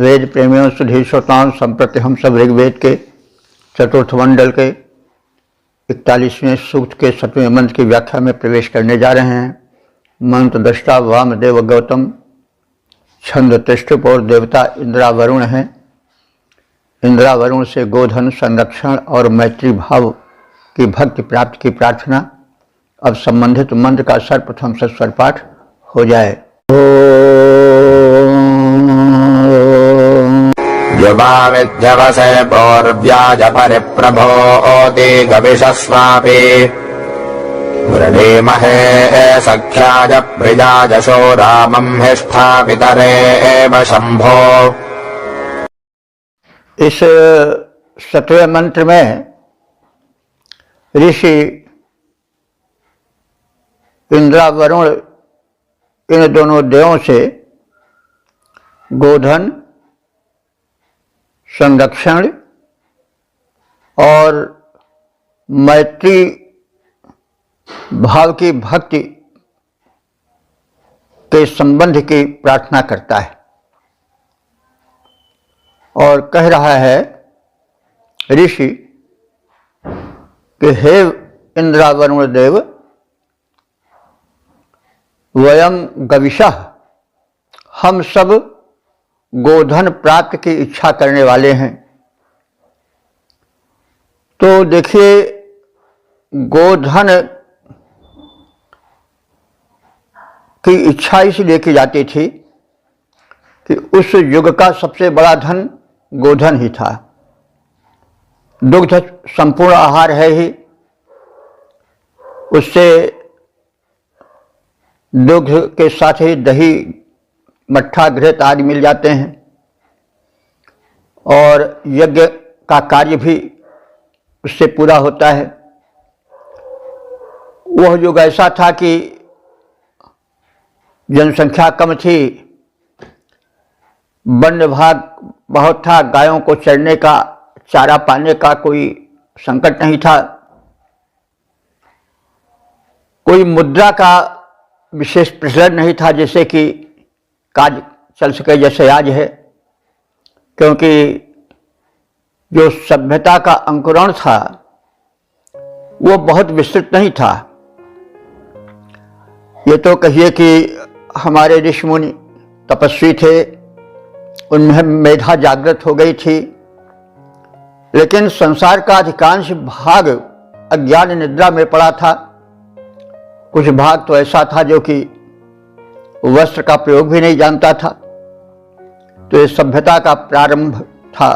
वेद प्रेमियों सुधी श्रोताओं, संप्रति हम सब ऋग्वेद के चतुर्थ मंडल के 41वें सूक्त के 7वें मंत्र की व्याख्या में प्रवेश करने जा रहे हैं। मंत्र दृष्टा वामदेव गौतम, छंद त्रिष्टुप और देवता इंद्रावरुण हैं। इंद्रावरुण से गोधन संरक्षण और मैत्री भाव की भक्ति प्राप्ति की प्रार्थना। अब संबंधित मंत्र का सर्वप्रथम सस्वर पाठ हो जाए। युवाविध्यवसे पौर्व्याज परिप्रभो गविषस्वापि वृणीमहे सख्याय प्रियाजशो रामं हिष्ठा पितरे एव शंभो। इस 7वें मंत्र में ऋषि इंद्रावरुण इन दोनों देवों से गोधन संरक्षण और मैत्री भाव की भक्ति के संबंध की प्रार्थना करता है और कह रहा है ऋषि कि हे इंद्रावरुण देव, वयम गविशः, हम सब गोधन प्राप्त की इच्छा करने वाले हैं। तो देखिए, गोधन की इच्छा इसलिए की जाती थी कि उस युग का सबसे बड़ा धन गोधन ही था। दुग्ध संपूर्ण आहार है ही, उससे दुग्ध के साथ ही दही, मट्ठा, घृत आदि मिल जाते हैं और यज्ञ का कार्य भी उससे पूरा होता है। वह युग ऐसा था कि जनसंख्या कम थी, वन भाग बहुत था, गायों को चरने का, चारा पाने का कोई संकट नहीं था, कोई मुद्रा का विशेष प्रचलन नहीं था जैसे कि काज चल सके जैसे आज है, क्योंकि जो सभ्यता का अंकुरण था वो बहुत विस्तृत नहीं था। ये तो कहिए कि हमारे ऋषि मुनि तपस्वी थे, उनमें मेधा जागृत हो गई थी, लेकिन संसार का अधिकांश भाग अज्ञान निद्रा में पड़ा था। कुछ भाग तो ऐसा था जो कि वस्त्र का प्रयोग भी नहीं जानता था। तो ये सभ्यता का प्रारंभ था,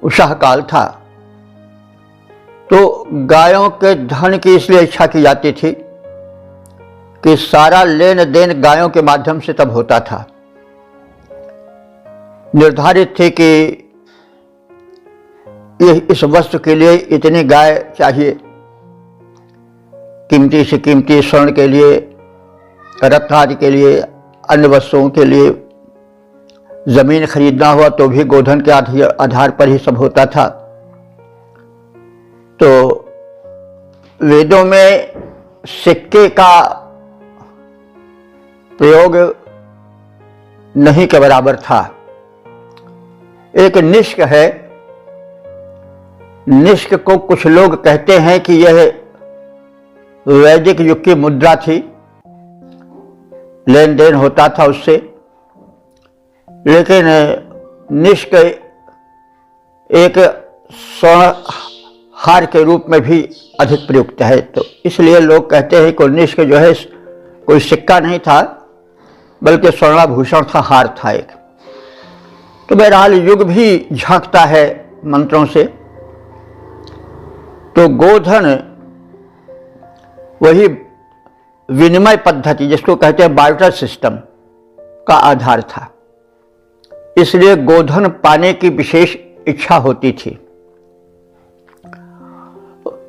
उषा काल था। तो गायों के धन की इसलिए इच्छा की जाती थी कि सारा लेन देन गायों के माध्यम से तब होता था। निर्धारित थी कि इस वस्तु के लिए इतनी गाय चाहिए, कीमती से कीमती स्वर्ण के लिए, रत्न आदि के लिए, अन्य वस्तुओं के लिए जमीन खरीदना हुआ तो भी गोधन के आधार पर ही सब होता था। तो वेदों में सिक्के का प्रयोग नहीं के बराबर था। एक निष्क है, निष्क को कुछ लोग कहते हैं कि यह वैदिक युग की मुद्रा थी, लेन देन होता था उससे, लेकिन निष्क एक स्वर्ण हार के रूप में भी अधिक प्रयुक्त है। तो इसलिए लोग कहते हैं कि निष्क जो है कोई सिक्का नहीं था, बल्कि स्वर्णाभूषण था, हार था एक। तो बहरहाल युग भी झांकता है मंत्रों से। तो गोधन वही विनिमय पद्धति, जिसको कहते हैं बार्टर सिस्टम, का आधार था। इसलिए गोधन पाने की विशेष इच्छा होती थी।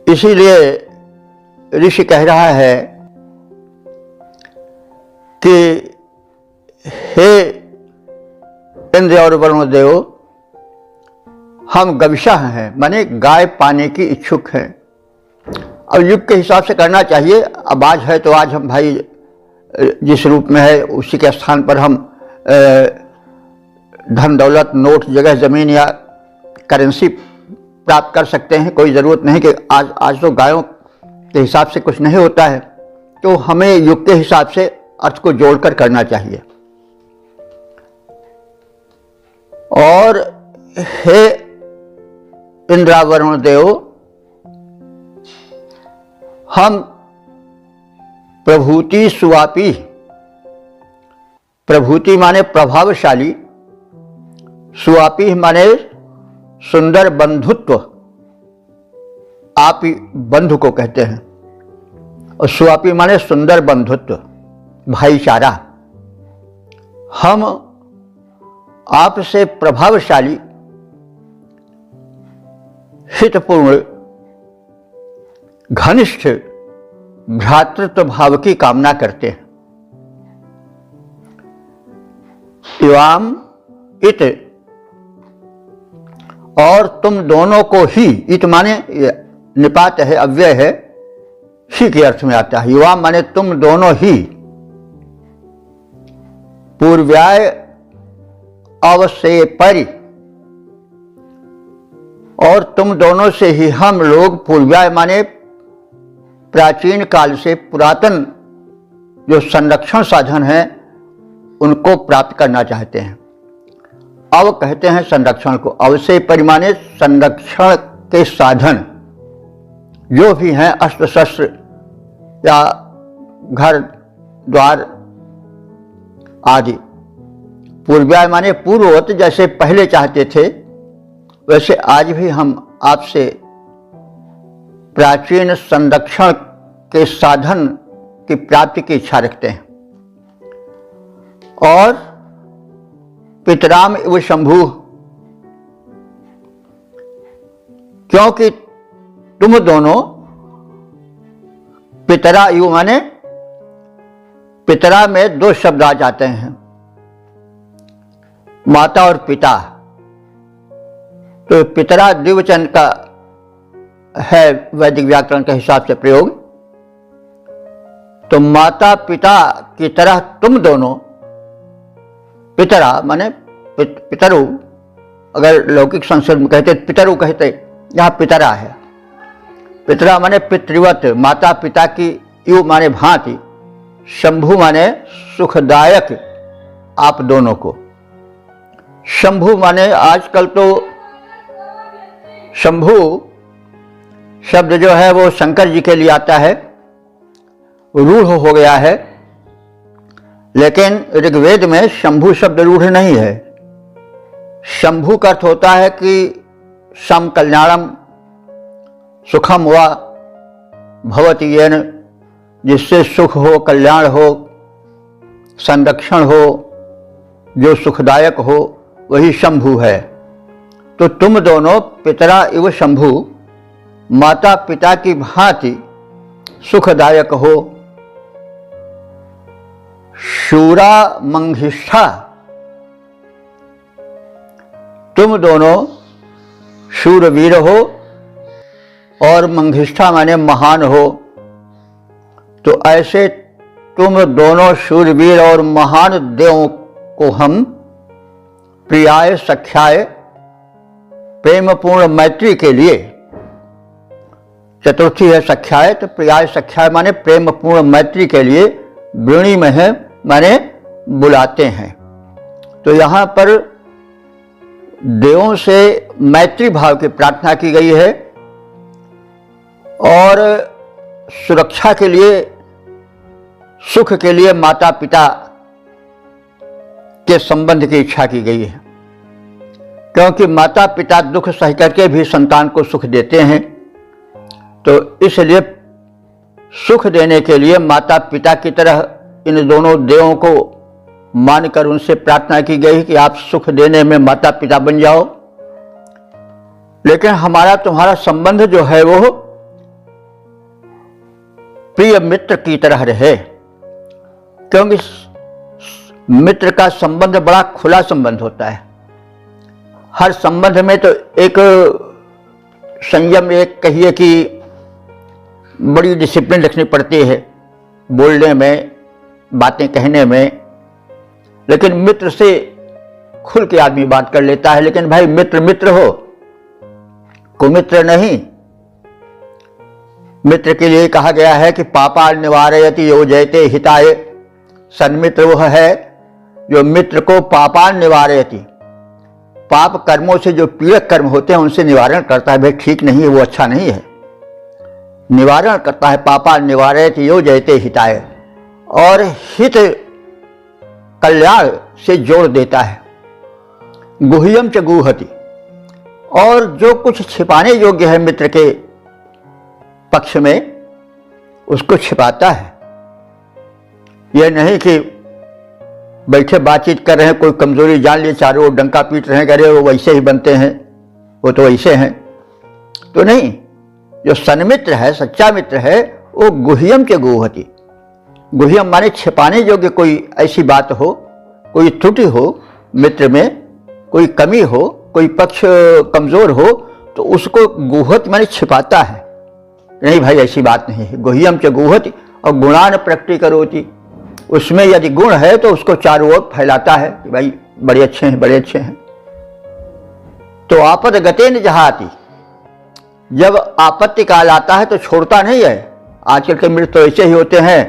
इसीलिए ऋषि कह रहा है कि हे इंद्र और वरुण देव, हम गविशः हैं, माने गाय पाने की इच्छुक हैं। अब युग के हिसाब से करना चाहिए। अब आज है तो आज हम भाई जिस रूप में है उसी के स्थान पर हम धन दौलत, नोट, जगह ज़मीन या करेंसी प्राप्त कर सकते हैं। कोई ज़रूरत नहीं कि आज तो गायों के हिसाब से कुछ नहीं होता है, तो हमें युग के हिसाब से अर्थ को जोड़कर करना चाहिए। और हे इंद्रावरुण देव, हम प्रभूति सुवापी, प्रभूति माने प्रभावशाली, सुवापी माने सुंदर बंधुत्व, आप ही बंधु को कहते हैं, और सुवापी माने सुंदर बंधुत्व, भाईचारा। हम आपसे प्रभावशाली, हितपूर्ण, घनिष्ठ भ्रातृत्व भाव की कामना करते हैं। इवाम इत, और तुम दोनों को ही, इत माने निपात है, अव्यय है, ही के अर्थ में आता है। युवा माने तुम दोनों ही, पूर्व्याय अवश्य परि, और तुम दोनों से ही हम लोग, पूर्व्याय माने प्राचीन काल से पुरातन जो संरक्षण साधन है उनको प्राप्त करना चाहते हैं। अव कहते हैं संरक्षण को, अवश्य परिमाणे संरक्षण के साधन जो भी हैं, अस्त्र शस्त्र या घर द्वार आदि। पूर्व्याय माने पूर्ववत, जैसे पहले चाहते थे वैसे आज भी हम आपसे प्राचीन संरक्षण के साधन की प्राप्ति की इच्छा रखते हैं। और पितराम इव शंभु, क्योंकि तुम दोनों, पितरा इव माने पितरा में दो शब्द आ जाते हैं, माता और पिता। तो पितरा द्विवचन का है वैदिक व्याकरण के हिसाब से प्रयोग। तो माता पिता की तरह तुम दोनों, पितरा माने पितरु, अगर लौकिक संस्कृत में कहते पितरु कहते, यहाँ पितरा है। पितरा माने पितृवत, माता पिता की, यु माने भांति, शंभु माने सुखदायक आप दोनों को। शंभु माने आजकल तो शंभु शब्द जो है वो शंकर जी के लिए आता है, रूढ़ हो गया है, लेकिन ऋग्वेद में शंभु शब्द रूढ़ नहीं है। शंभु का अर्थ होता है कि सम कल्याणम सुखम वा भवति येन, जिससे सुख हो, कल्याण हो, संरक्षण हो, जो सुखदायक हो, वही शंभु है। तो तुम दोनों पितरा इव शंभु, माता पिता की भांति सुखदायक हो। शूरा मंघिष्ठा, तुम दोनों शूरवीर हो, और मंघिष्ठा माने महान हो। तो ऐसे तुम दोनों शूरवीर और महान देवों को हम प्रियाय सख्याय, प्रेमपूर्ण मैत्री के लिए, चतुर्थी है सख्याय, तो प्रियाय सख्याय माने प्रेमपूर्ण मैत्री के लिए, वृणी में है माने बुलाते हैं। तो यहाँ पर देवों से मैत्री भाव की प्रार्थना की गई है, और सुरक्षा के लिए, सुख के लिए माता पिता के संबंध की इच्छा की गई है। क्योंकि माता पिता दुख सह करके भी संतान को सुख देते हैं, तो इसलिए सुख देने के लिए माता पिता की तरह इन दोनों देवों को मानकर उनसे प्रार्थना की गई कि आप सुख देने में माता पिता बन जाओ। लेकिन हमारा तुम्हारा संबंध जो है वो प्रिय मित्र की तरह रहे, क्योंकि मित्र का संबंध बड़ा खुला संबंध होता है। हर संबंध में तो एक संयम, एक कहिए कि बड़ी डिसिप्लिन रखनी पड़ती है बोलने में, बातें कहने में। लेकिन मित्र से खुल के आदमी बात कर लेता है, लेकिन भाई मित्र मित्र हो, कुमित्र नहीं। मित्र के लिए कहा गया है कि पापा निवारयति यो जयते हिताय। सन्मित्र वह है जो मित्र को पापा निवारयति, पाप कर्मों से जो पीड़क कर्म होते हैं उनसे निवारण करता है। भाई ठीक नहीं है, वो अच्छा नहीं है, निवारण करता है। पापा निवारयति यो जयते हिताय, और हित कल्याण से जोड़ देता है। गुह्यम च गुहति, और जो कुछ छिपाने योग्य है मित्र के पक्ष में उसको छिपाता है। यह नहीं कि बैठे बातचीत कर रहे हैं, कोई कमजोरी जान लिए, चारों ओर डंका पीट रहे हैं, अरे वो वैसे ही बनते हैं, वो तो वैसे हैं, तो नहीं। जो सन्मित्र है, सच्चा मित्र है, वो गुह्यम के गुहति। गुह्यम माने छिपाने योग्य कोई ऐसी बात हो, कोई त्रुटि हो मित्र में, कोई कमी हो, कोई पक्ष कमजोर हो, तो उसको गुहत माने छिपाता है। नहीं भाई ऐसी बात नहीं है। गुह्यम च गुहति, और गुणान प्रकटीकरोति, उसमें यदि गुण है तो उसको चारों ओर फैलाता है कि भाई बड़े अच्छे हैं, बड़े अच्छे हैं। तो आपद गतेन जहाति, जब आपत्ति काल आता है तो छोड़ता नहीं है। आजकल के मित्र तो ऐसे ही होते हैं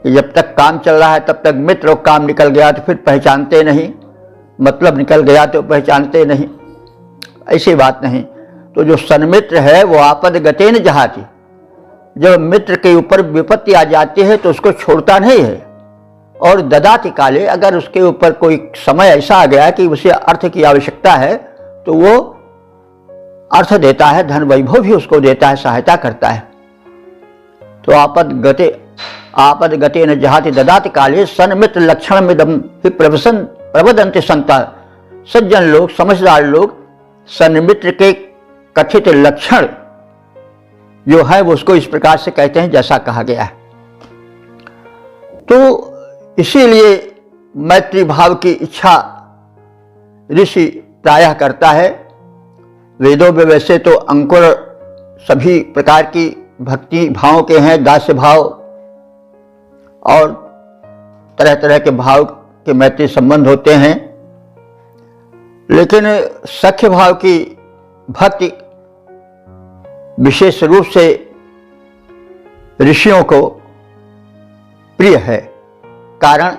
कि जब तक काम चल रहा है तब तक मित्र, काम निकल गया तो फिर पहचानते नहीं, मतलब निकल गया तो पहचानते नहीं, ऐसी बात नहीं। तो जो सन्मित्र है वो आपद गतेन जहाति, जब मित्र के ऊपर विपत्ति आ जाती है तो उसको छोड़ता नहीं है। और ददाति काले, अगर उसके ऊपर कोई समय ऐसा आ गया कि उसे अर्थ की आवश्यकता है तो वो अर्थ देता है, धन वैभव भी उसको देता है, सहायता करता है। तो आपद गते न जहाति ददाति काले सन्मित्र लक्षण मिदम ही प्रवदन्ति संता। सज्जन लोग, समझदार लोग सन्मित्र के कथित लक्षण जो है वो उसको इस प्रकार से कहते हैं जैसा कहा गया है। तो इसीलिए मैत्री भाव की इच्छा ऋषि प्रायः करता है। वेदों में वैसे तो अंकुर सभी प्रकार की भक्ति भावों के हैं, दास्य भाव और तरह तरह के भाव के मैत्री संबंध होते हैं, लेकिन सख्य भाव की भक्ति विशेष रूप से ऋषियों को प्रिय है। कारण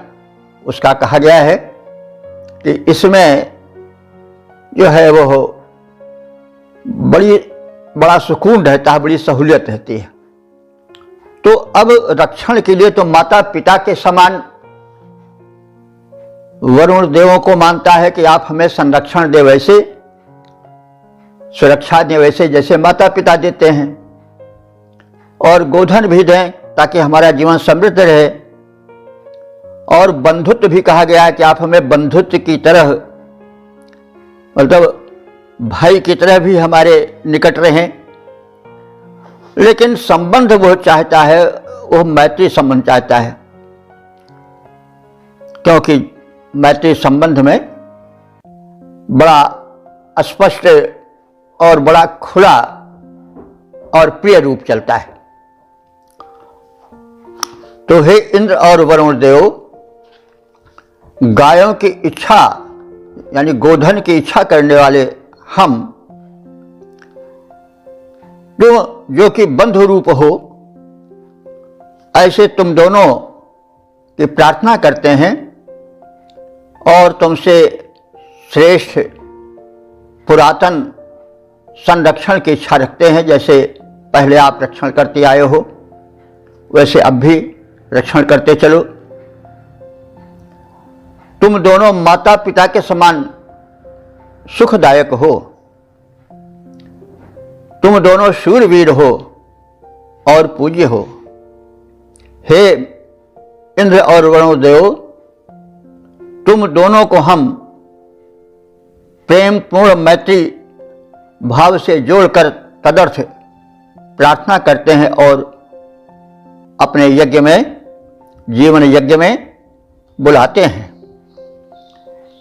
उसका कहा गया है कि इसमें जो है वो बड़ा सुकून रहता है, बड़ी सहूलियत रहती है। तो अब रक्षण के लिए तो माता पिता के समान वरुण देवों को मानता है कि आप हमें संरक्षण दे, वैसे सुरक्षा दें, वैसे जैसे माता पिता देते हैं, और गोधन भी दें ताकि हमारा जीवन समृद्ध रहे। और बंधुत्व भी कहा गया है कि आप हमें बंधुत्व की तरह, मतलब भाई की तरह भी हमारे निकट रहें। लेकिन संबंध वो चाहता है, वो मैत्री संबंध चाहता है, क्योंकि मैत्री संबंध में बड़ा स्पष्ट और बड़ा खुला और प्रिय रूप चलता है। तो हे इंद्र और वरुण देव, गायों की इच्छा यानी गोधन की इच्छा करने वाले हम, जो कि बंधु रूप हो, ऐसे तुम दोनों की प्रार्थना करते हैं और तुमसे श्रेष्ठ पुरातन संरक्षण की इच्छा रखते हैं। जैसे पहले आप रक्षण करते आए हो वैसे अब भी रक्षण करते चलो। तुम दोनों माता पिता के समान सुखदायक हो, तुम दोनों शूरवीर हो और पूज्य हो। हे इंद्र और वरुण देव, तुम दोनों को हम प्रेम पूर्ण मैत्री भाव से जोड़कर तदर्थ प्रार्थना करते हैं और अपने यज्ञ में, जीवन यज्ञ में बुलाते हैं।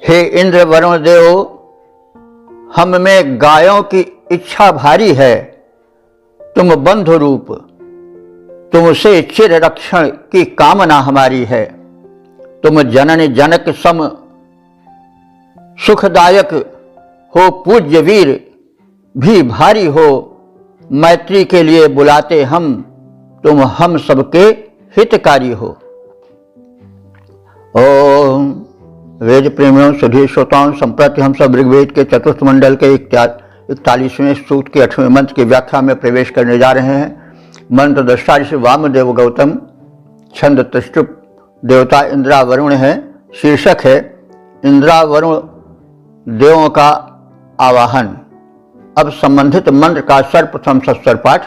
हे इंद्र वरुण देव, हम में गायों की इच्छा भारी है, तुम बंधु रूप, तुमसे चिर रक्षण की कामना हमारी है। तुम जननी जनक सम सुखदायक हो पूज्य वीर भी भारी हो, मैत्री के लिए बुलाते हम, तुम हम सबके हितकारी हो। ओम वेद प्रेमियों सुधीर श्रोताओं, संप्रति हम सब ऋग्वेद के चतुर्थ मंडल के 41वें सूक्त के 8वें मंत्र की व्याख्या में प्रवेश करने जा रहे हैं। मंत्र दृष्टा ऋषि वामदेव गौतम, छंद त्रिष्टुप, देवता इंद्रा वरुण है। शीर्षक है इंद्रा वरुण देवों का आवाहन। अब संबंधित मंत्र का सर्वप्रथम सस्वर पाठ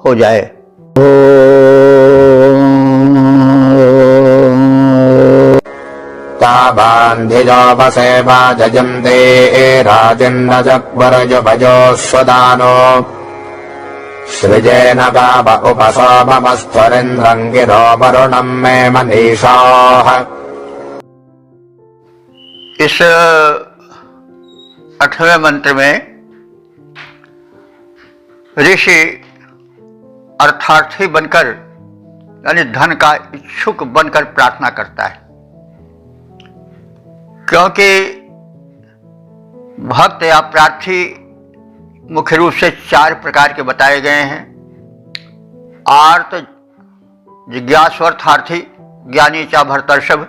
हो जाए। ताबान्धिजोपसे वाजयन्ते राजन्न जग्वरजुभजोऽश्वदानो सृजेन गाव उपसोममस्त्वरिन्द्रम् गिरो वरुणम् मे मनीषाः। इस 8वें मंत्र में ऋषि अर्थार्थी बनकर यानी धन का इच्छुक बनकर प्रार्थना करता है, क्योंकि भक्त या प्रार्थी मुख्य रूप से 4 प्रकार के बताए गए हैं। आर्त, जिज्ञासु, अर्थार्थी, ज्ञानी चा भरतर्षभ।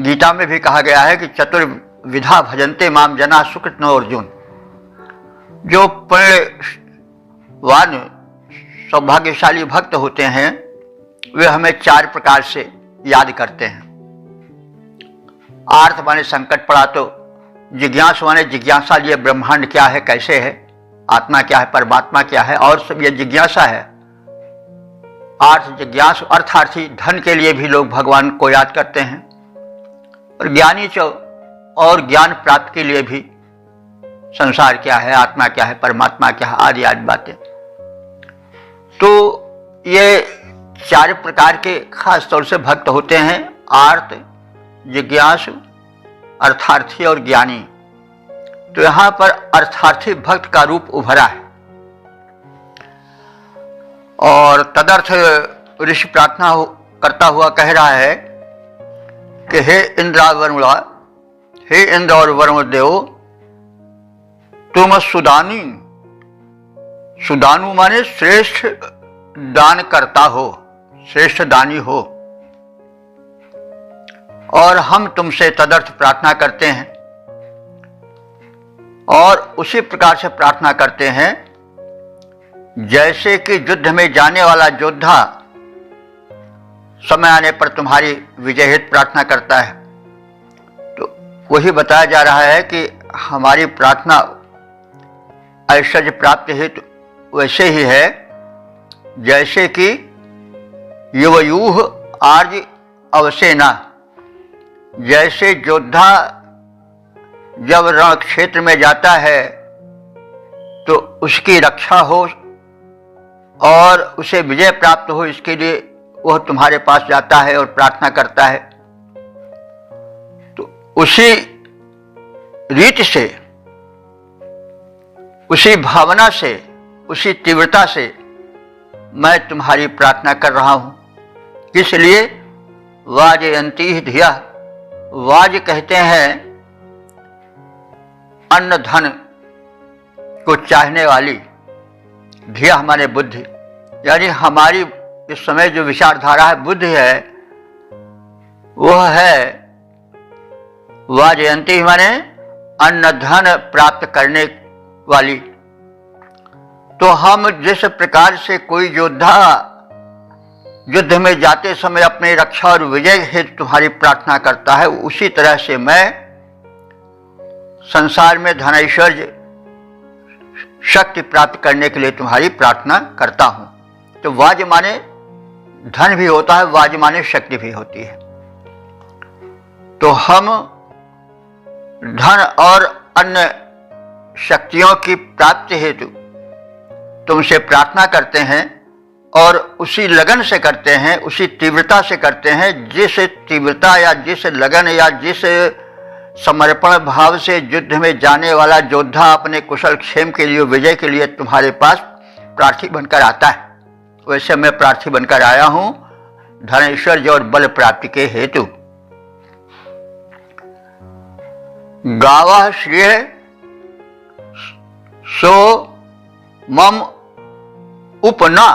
गीता में भी कहा गया है कि चतुर्विधा भजन्ते माम जना सुकृत नो अर्जुन। जो पुण्यवान सौभाग्यशाली भक्त होते हैं वे हमें 4 प्रकार से याद करते हैं। आर्थ माने संकट पड़ा तो, जिज्ञासु माने जिज्ञासा लिए ब्रह्मांड क्या है, कैसे है, आत्मा क्या है, परमात्मा क्या है, और सब ये जिज्ञासा है। आर्थ जिज्ञासु। अर्थार्थी, धन के लिए भी लोग भगवान को याद करते हैं। और ज्ञानी चो, और ज्ञान प्राप्त के लिए भी संसार क्या है, आत्मा क्या है, परमात्मा क्या है, आदि आदि बातें। तो ये 4 प्रकार के खास तौर से भक्त होते हैं। आर्त, जिज्ञासु, अर्थार्थी और ज्ञानी। तो यहां पर अर्थार्थी भक्त का रूप उभरा है। और तदर्थ ऋषि प्रार्थना करता हुआ कह रहा है कि हे इंद्रा वरुणा, हे इंद्र और वरुण देव, तुम सुदानी, सुदानु माने श्रेष्ठ दान करता हो, श्रेष्ठ दानी हो, और हम तुमसे तदर्थ प्रार्थना करते हैं। और उसी प्रकार से प्रार्थना करते हैं जैसे कि युद्ध में जाने वाला योद्धा समय आने पर तुम्हारी विजय हेतु प्रार्थना करता है। तो वही बताया जा रहा है कि हमारी प्रार्थना ऐश्वर्य प्राप्ति हेतु वैसे ही है जैसे कि युवयूह आर्य अवसेना। जैसे योद्धा जब रण क्षेत्र में जाता है तो उसकी रक्षा हो और उसे विजय प्राप्त हो, इसके लिए वह तुम्हारे पास जाता है और प्रार्थना करता है। तो उसी रीति से, उसी भावना से, उसी तीव्रता से मैं तुम्हारी प्रार्थना कर रहा हूं। इसलिए वाजयंती धिया, वाज कहते हैं अन्न धन को चाहने वाली, धिया हमारे बुद्धि, यानी हमारी इस समय जो विचारधारा है, बुद्धि है, वह है वाजयंती माने अन्न धन प्राप्त करने वाली। तो हम जिस प्रकार से कोई योद्धा युद्ध में जाते समय अपनी रक्षा और विजय हेतु तुम्हारी प्रार्थना करता है, उसी तरह से मैं संसार में धन ऐश्वर्य शक्ति प्राप्त करने के लिए तुम्हारी प्रार्थना करता हूं। तो वाज माने धन भी होता है, वाज माने शक्ति भी होती है। तो हम धन और अन्य शक्तियों की प्राप्ति हेतु तुमसे प्रार्थना करते हैं और उसी लगन से करते हैं, उसी तीव्रता से करते हैं जिस तीव्रता या जिस लगन या जिस समर्पण भाव से युद्ध में जाने वाला योद्धा अपने कुशल क्षेम के लिए, विजय के लिए तुम्हारे पास प्रार्थी बनकर आता है। वैसे मैं प्रार्थी बनकर आया हूं धन ऐश्वर्य और बल प्राप्ति के हेतु। गावः श्रियः सो मम उपना,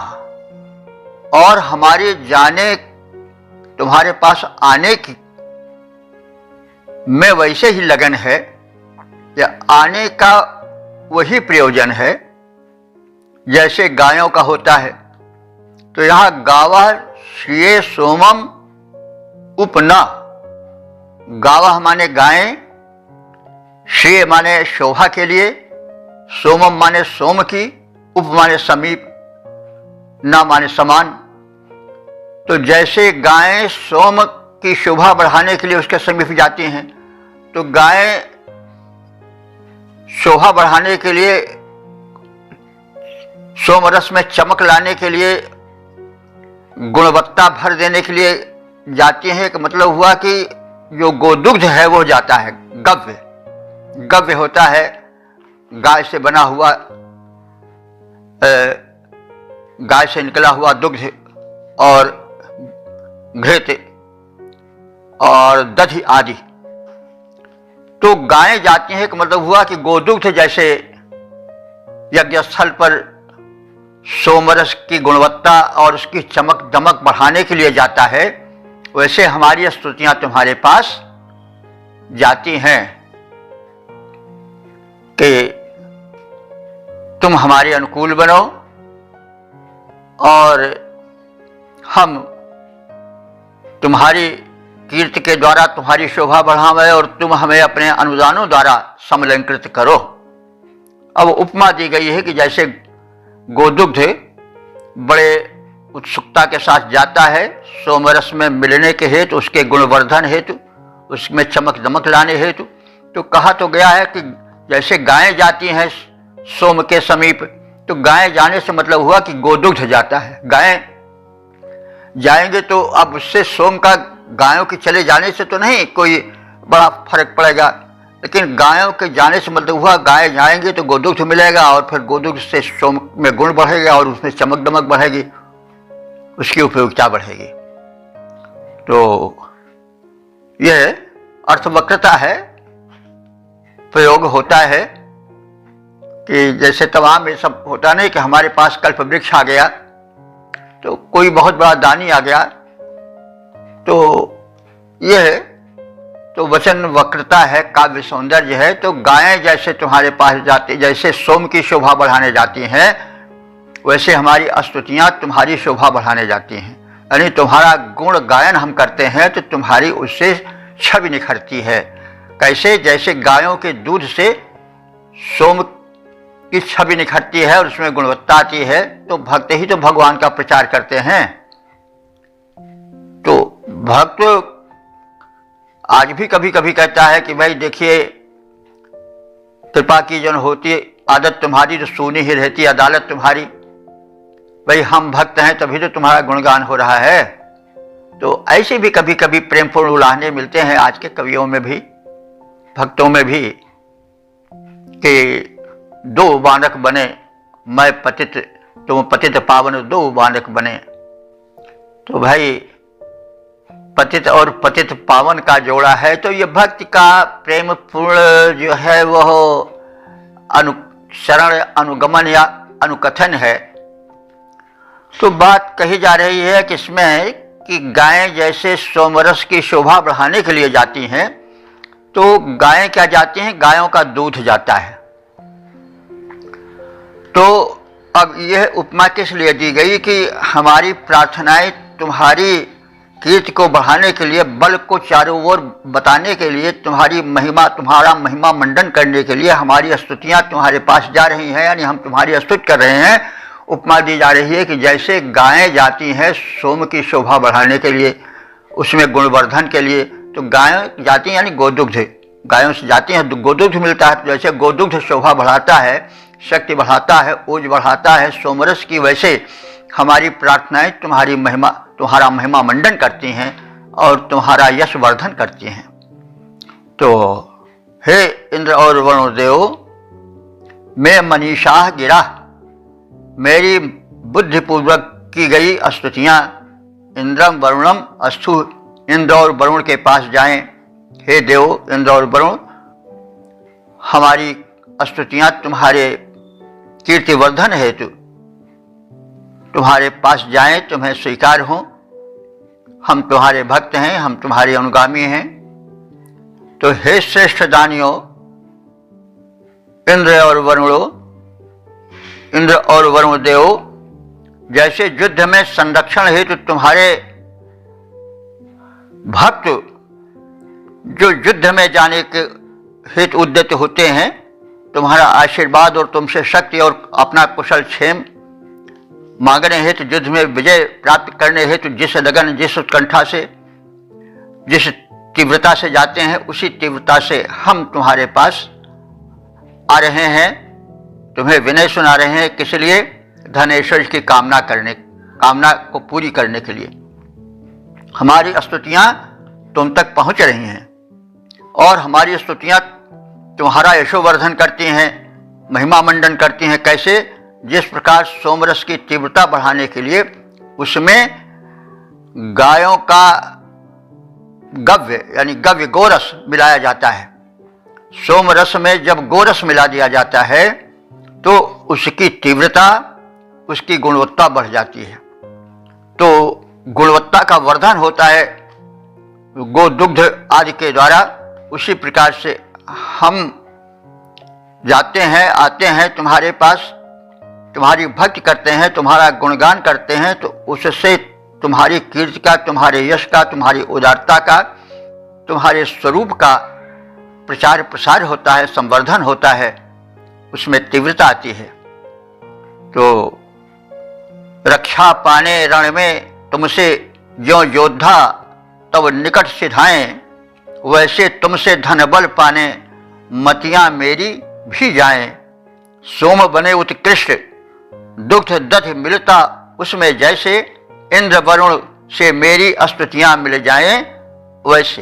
और हमारे जाने तुम्हारे पास आने की में वैसे ही लगन है, या आने का वही प्रयोजन है जैसे गायों का होता है। तो यहाँ गावः श्रिये सोमम उपना, गावः माने गायें, श्रेय माने शोभा के लिए, सोमम माने सोम की, उप माने समीप, न माने समान। तो जैसे गायें सोम की शोभा बढ़ाने के लिए उसके समीप जाती हैं, तो गायें शोभा बढ़ाने के लिए, सोम रस में चमक लाने के लिए, गुणवत्ता भर देने के लिए जाती हैं। कि मतलब हुआ कि जो गोदुग्ध है वो जाता है, गव्य, गव्य होता है गाय से बना हुआ, गाय से निकला हुआ दुग्ध और घृत और दधि आदि। तो गायें जाती हैं कि मतलब हुआ कि गोदुग्ध जैसे यज्ञ स्थल पर सोमरस की गुणवत्ता और उसकी चमक दमक बढ़ाने के लिए जाता है, वैसे हमारी स्तुतियां तुम्हारे पास जाती हैं कि तुम हमारे अनुकूल बनो और हम तुम्हारी कीर्ति के द्वारा तुम्हारी शोभा बढ़ावें और तुम हमें अपने अनुदानों द्वारा समलंकृत करो। अब उपमा दी गई है कि जैसे गोदुग्ध बड़े उत्सुकता के साथ जाता है सोमरस में मिलने के हेतु, उसके गुणवर्धन हेतु, उसमें चमक दमक लाने हेतु। तो कहा तो गया है कि जैसे गायें जाती हैं सोम के समीप, तो गायें जाने से मतलब हुआ कि गोदुग्ध जाता है। गायें जाएंगे तो अब उससे सोम का गायों के चले जाने से तो नहीं कोई बड़ा फर्क पड़ेगा, लेकिन गायों के जाने से मतलब हुआ गाय जाएंगे तो गोदुग्ध मिलेगा और फिर गोदुग्ध से सोम में गुण बढ़ेगा और उसमें चमक दमक बढ़ेगी, उसकी उपयोगिता बढ़ेगी। तो यह अर्थवक्रता है, प्रयोग होता है कि जैसे तमाम ये सब होता नहीं कि हमारे पास कल्प वृक्ष आ गया तो कोई बहुत बड़ा दानी आ गया, तो यह तो वचन वक्रता है, काव्य सौंदर्य है। तो गायें जैसे तुम्हारे पास जाती, जैसे सोम की शोभा बढ़ाने जाती हैं, वैसे हमारी स्तुतियां तुम्हारी शोभा बढ़ाने जाती हैं। यानी तुम्हारा गुण गायन हम करते हैं तो तुम्हारी उससे छवि निखरती है। कैसे? जैसे गायों के दूध से सोम की छवि निखरती है और उसमें गुणवत्ता आती है, तो भक्त ही तो भगवान का प्रचार करते हैं। तो भक्त आज भी कभी कभी कहता है कि भाई देखिए, कृपा की जन होती आदत तुम्हारी तो सुनी ही रहती अदालत तुम्हारी। भाई हम भक्त हैं तभी तो तुम्हारा गुणगान हो रहा है। तो ऐसे भी कभी कभी प्रेमपूर्ण उलाहने मिलते हैं आज के कवियों में भी, भक्तों में भी, कि दो बालक बने, मैं पतित तुम पतित पावन, दो बालक बने। तो भाई पतित और पतित पावन का जोड़ा है, तो ये भक्ति का प्रेम पूर्ण जो है वह अनुसरण, अनुगमन या अनुकथन है। तो बात कही जा रही है कि इसमें कि गायें जैसे सोमरस की शोभा बढ़ाने के लिए जाती हैं, तो गायें क्या जाती हैं? गायों का दूध जाता है। तो अब यह उपमा किस लिए दी गई कि हमारी प्रार्थनाएं तुम्हारी कीर्ति को बढ़ाने के लिए, बल को चारों ओर बताने के लिए, तुम्हारी महिमा, तुम्हारा महिमा मंडन करने के लिए हमारी स्तुतियां तुम्हारे पास जा रही हैं, यानी हम तुम्हारी स्तुति कर रहे हैं। उपमा दी जा रही है कि जैसे गायें जाती हैं सोम की शोभा बढ़ाने के लिए, उसमें गुणवर्धन के लिए, तो गायें जाती हैं यानी गोदुग्ध, गायों से जाती हैं गोदुग्ध मिलता है। जैसे गोदुग्ध शोभा बढ़ाता है, शक्ति बढ़ाता है, ओज बढ़ाता है सोमरस की, वैसे हमारी प्रार्थनाएं तुम्हारी महिमा, तुम्हारा महिमा मंडन करती हैं और तुम्हारा यश वर्धन करती हैं। तो हे इंद्र और वरुण देव, मैं मनीषा गिरा, मेरी बुद्धिपूर्वक की गई स्तुतियां इंद्रम वरुणम अस्तु, इंद्र और वरुण के पास जाएं। हे देव, इंद्र और वरुण हमारी स्तुतियां तुम्हारे कीर्तिवर्धन हेतु तुम्हारे पास जाएं, तुम्हें स्वीकार हों। हम तुम्हारे भक्त हैं, हम तुम्हारे अनुगामी हैं। तो हे श्रेष्ठ दानियों, इंद्र और वरुण देव, जैसे युद्ध में संरक्षण हेतु तुम्हारे भक्त जो युद्ध में जाने के हेतु उद्यत होते हैं, तुम्हारा आशीर्वाद और तुमसे शक्ति और अपना कुशल क्षेम मांगने हेतु, युद्ध में विजय प्राप्त करने हेतु जिस लगन, जिस उत्कंठा से, जिस तीव्रता से जाते हैं, उसी तीव्रता से हम तुम्हारे पास आ रहे हैं, तुम्हें विनय सुना रहे हैं। किस लिए? धन ऐश्वर्य की कामना को पूरी करने के लिए। हमारी स्तुतियां तुम तक पहुंच रही हैं और हमारी स्तुतियां तुम्हारा यशोवर्धन करती हैं, महिमा मंडन करती हैं। कैसे? जिस प्रकार सोमरस की तीव्रता बढ़ाने के लिए उसमें गायों का गव्य यानी गव्य गोरस मिलाया जाता है। सोमरस में जब गोरस मिला दिया जाता है तो उसकी तीव्रता, उसकी गुणवत्ता बढ़ जाती है। तो गुणवत्ता का वर्धन होता है गोदुग्ध आदि के द्वारा। उसी प्रकार से हम जाते हैं, आते हैं तुम्हारे पास, तुम्हारी भक्ति करते हैं, तुम्हारा गुणगान करते हैं, तो उससे तुम्हारी कीर्ति का, तुम्हारे यश का, तुम्हारी उदारता का, तुम्हारे स्वरूप का प्रचार प्रसार होता है, संवर्धन होता है, उसमें तीव्रता आती है। तो रक्षा पाने रण में तुमसे ज्यों योद्धा तब निकट सिधाएं, वैसे तुमसे धन बल पाने मतियां मेरी भी जाएं। सोम बने उत्कृष्ट दुग्ध दध मिलता उसमें, जैसे इंद्र वरुण से मेरी स्तुतियां मिल जाएं वैसे।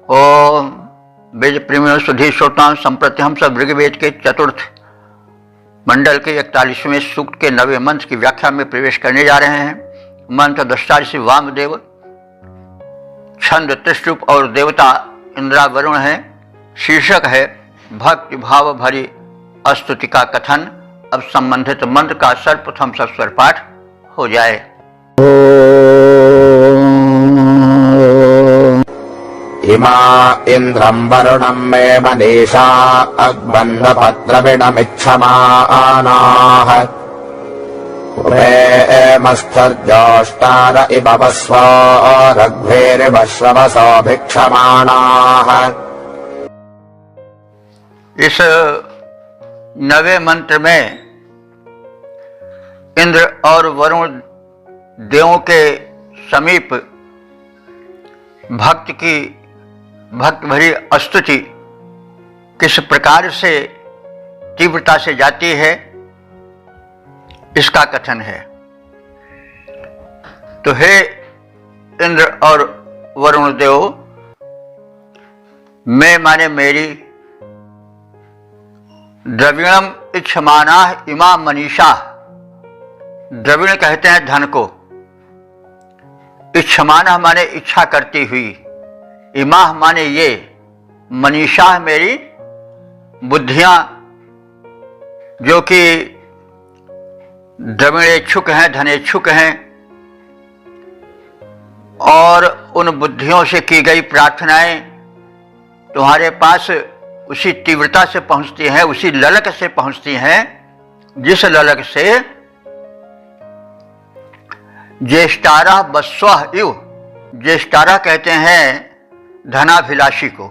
ओम वेद प्रेमियों सुधी श्रोताओं, संप्रति हम सब ऋग्वेद के चतुर्थ मंडल के 41वें सूक्त के 9वें मंत्र की व्याख्या में प्रवेश करने जा रहे हैं। मंत्र दृष्टा ऋषि वामदेव, छंद त्रिशूप और देवता इंद्रा वरुण है। शीर्षक है भक्ति भाव भरी स्तुति का कथन। अब संबंधित मंत्र का सर्वप्रथम सस्वर पाठ हो जाए। इमा इंद्रं वरुणं मे मनीषा अग्बन्धपत्रविणमिच्छमानाः उभेमस्तर्जोष्टार इव वस्व रघ्वेरिव श्रवसोभिक्षमाणाः। इस 9वें मंत्र में इंद्र और वरुण देवों के समीप भक्त भरी स्तुति किस प्रकार से तीव्रता से जाती है, इसका कथन है। तो हे इंद्र और वरुण देव, मैं माने मेरी, द्रविणम इच्छमाना इमा मनीषा, द्रविण कहते हैं धन को, इच्छमाना माने इच्छा करती हुई, इमा माने ये, मनीषा मेरी बुद्धियां जो कि द्रविणेच्छुक हैं, धनेच्छुक हैं, और उन बुद्धियों से की गई प्रार्थनाएं तुम्हारे पास उसी तीव्रता से पहुंचती हैं, उसी ललक से पहुंचती हैं जिस ललक से ज्येष्ठारा बस्वः इव, ज्येष्ठारा कहते हैं धनाभिलाषी को,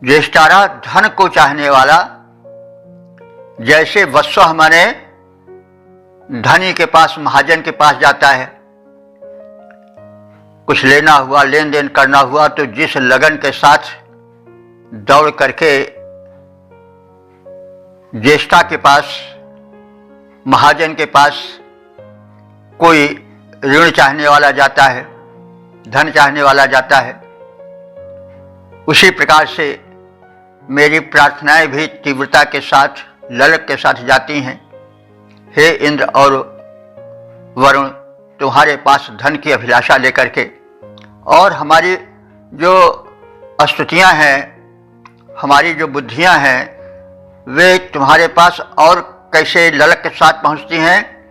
ज्येष्ठारा धन को चाहने वाला, जैसे वस्वः माने धनी के पास, महाजन के पास जाता है, कुछ लेना हुआ, लेन देन करना हुआ, तो जिस लगन के साथ दौड़ करके ज्येष्ठा के पास, महाजन के पास कोई ऋण चाहने वाला जाता है, धन चाहने वाला जाता है, उसी प्रकार से मेरी प्रार्थनाएं भी तीव्रता के साथ, ललक के साथ जाती हैं। हे इंद्र और वरुण, तुम्हारे पास धन की अभिलाषा लेकर के, और हमारी जो स्तुतियां हैं, हमारी जो बुद्धियां हैं वे तुम्हारे पास और कैसे ललक के साथ पहुंचती हैं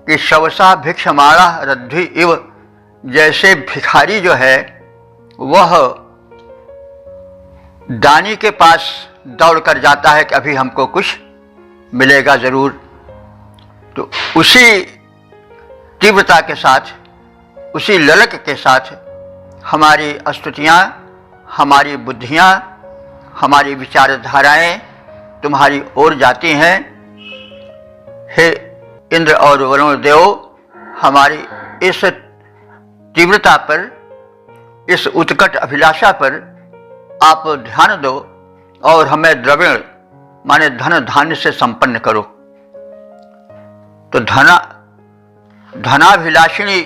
कि शवसा भिक्षमाणा रद्धि इव, जैसे भिखारी जो है वह दानी के पास दौड़ कर जाता है कि अभी हमको कुछ मिलेगा जरूर। तो उसी तीव्रता के साथ, उसी ललक के साथ हमारी स्तुतियाँ, हमारी बुद्धियाँ, हमारी विचारधाराएं तुम्हारी ओर जाती हैं। हे इंद्र और वरुण देव, हमारी इस तीव्रता पर, इस उत्कट अभिलाषा पर आप ध्यान दो और हमें द्रविण माने धन धान्य से संपन्न करो। तो धनाभिलाषिणी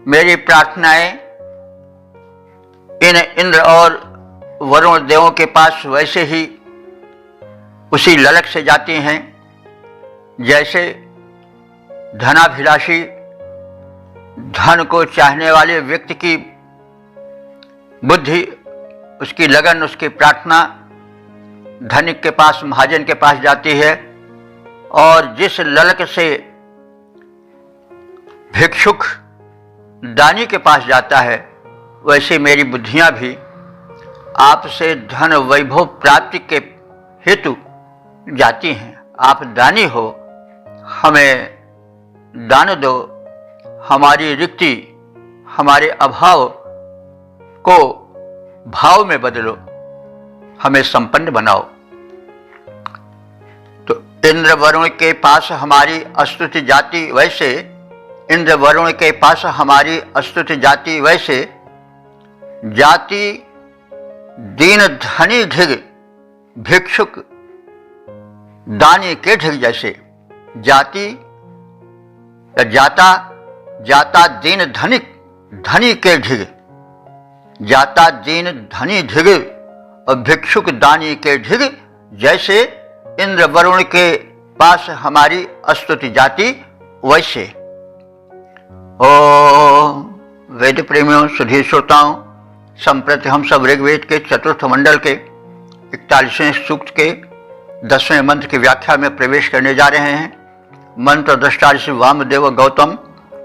मेरी प्रार्थनाएं इन इंद्र और वरुण देवों के पास वैसे ही उसी ललक से जाती हैं जैसे धनाभिलाषी, धन को चाहने वाले व्यक्ति की बुद्धि, उसकी लगन, उसकी प्रार्थना धनिक के पास, महाजन के पास जाती है। और जिस ललक से भिक्षुक दानी के पास जाता है, वैसे मेरी बुद्धियां भी आपसे धन वैभव प्राप्ति के हेतु जाती हैं। आप दानी हो, हमें दान दो, हमारी रिक्ति, हमारे अभाव को भाव में बदलो, हमें संपन्न बनाओ। तो इंद्र वरुण के पास हमारी स्तुति जाती वैसे, इंद्र वरुण के पास हमारी स्तुति जाती वैसे, जाति दीन धनी ढिग भिक्षुक दानी के ढिग जैसे। जाति जाता, जाता दीन धनिक धनी के ढिग, जाता दीन धनी ढिग और भिक्षुक दानी के ढिग जैसे इंद्र वरुण के पास हमारी स्तुति जाती वैसे। ओ वेद प्रेमियों, सुधीर श्रोताओं, संप्रति हम सब ऋग्वेद के चतुर्थ मंडल के 41वें सूक्त के 10वें मंत्र की व्याख्या में प्रवेश करने जा रहे हैं। मंत्र दृष्टा ऋषि वामदेव गौतम,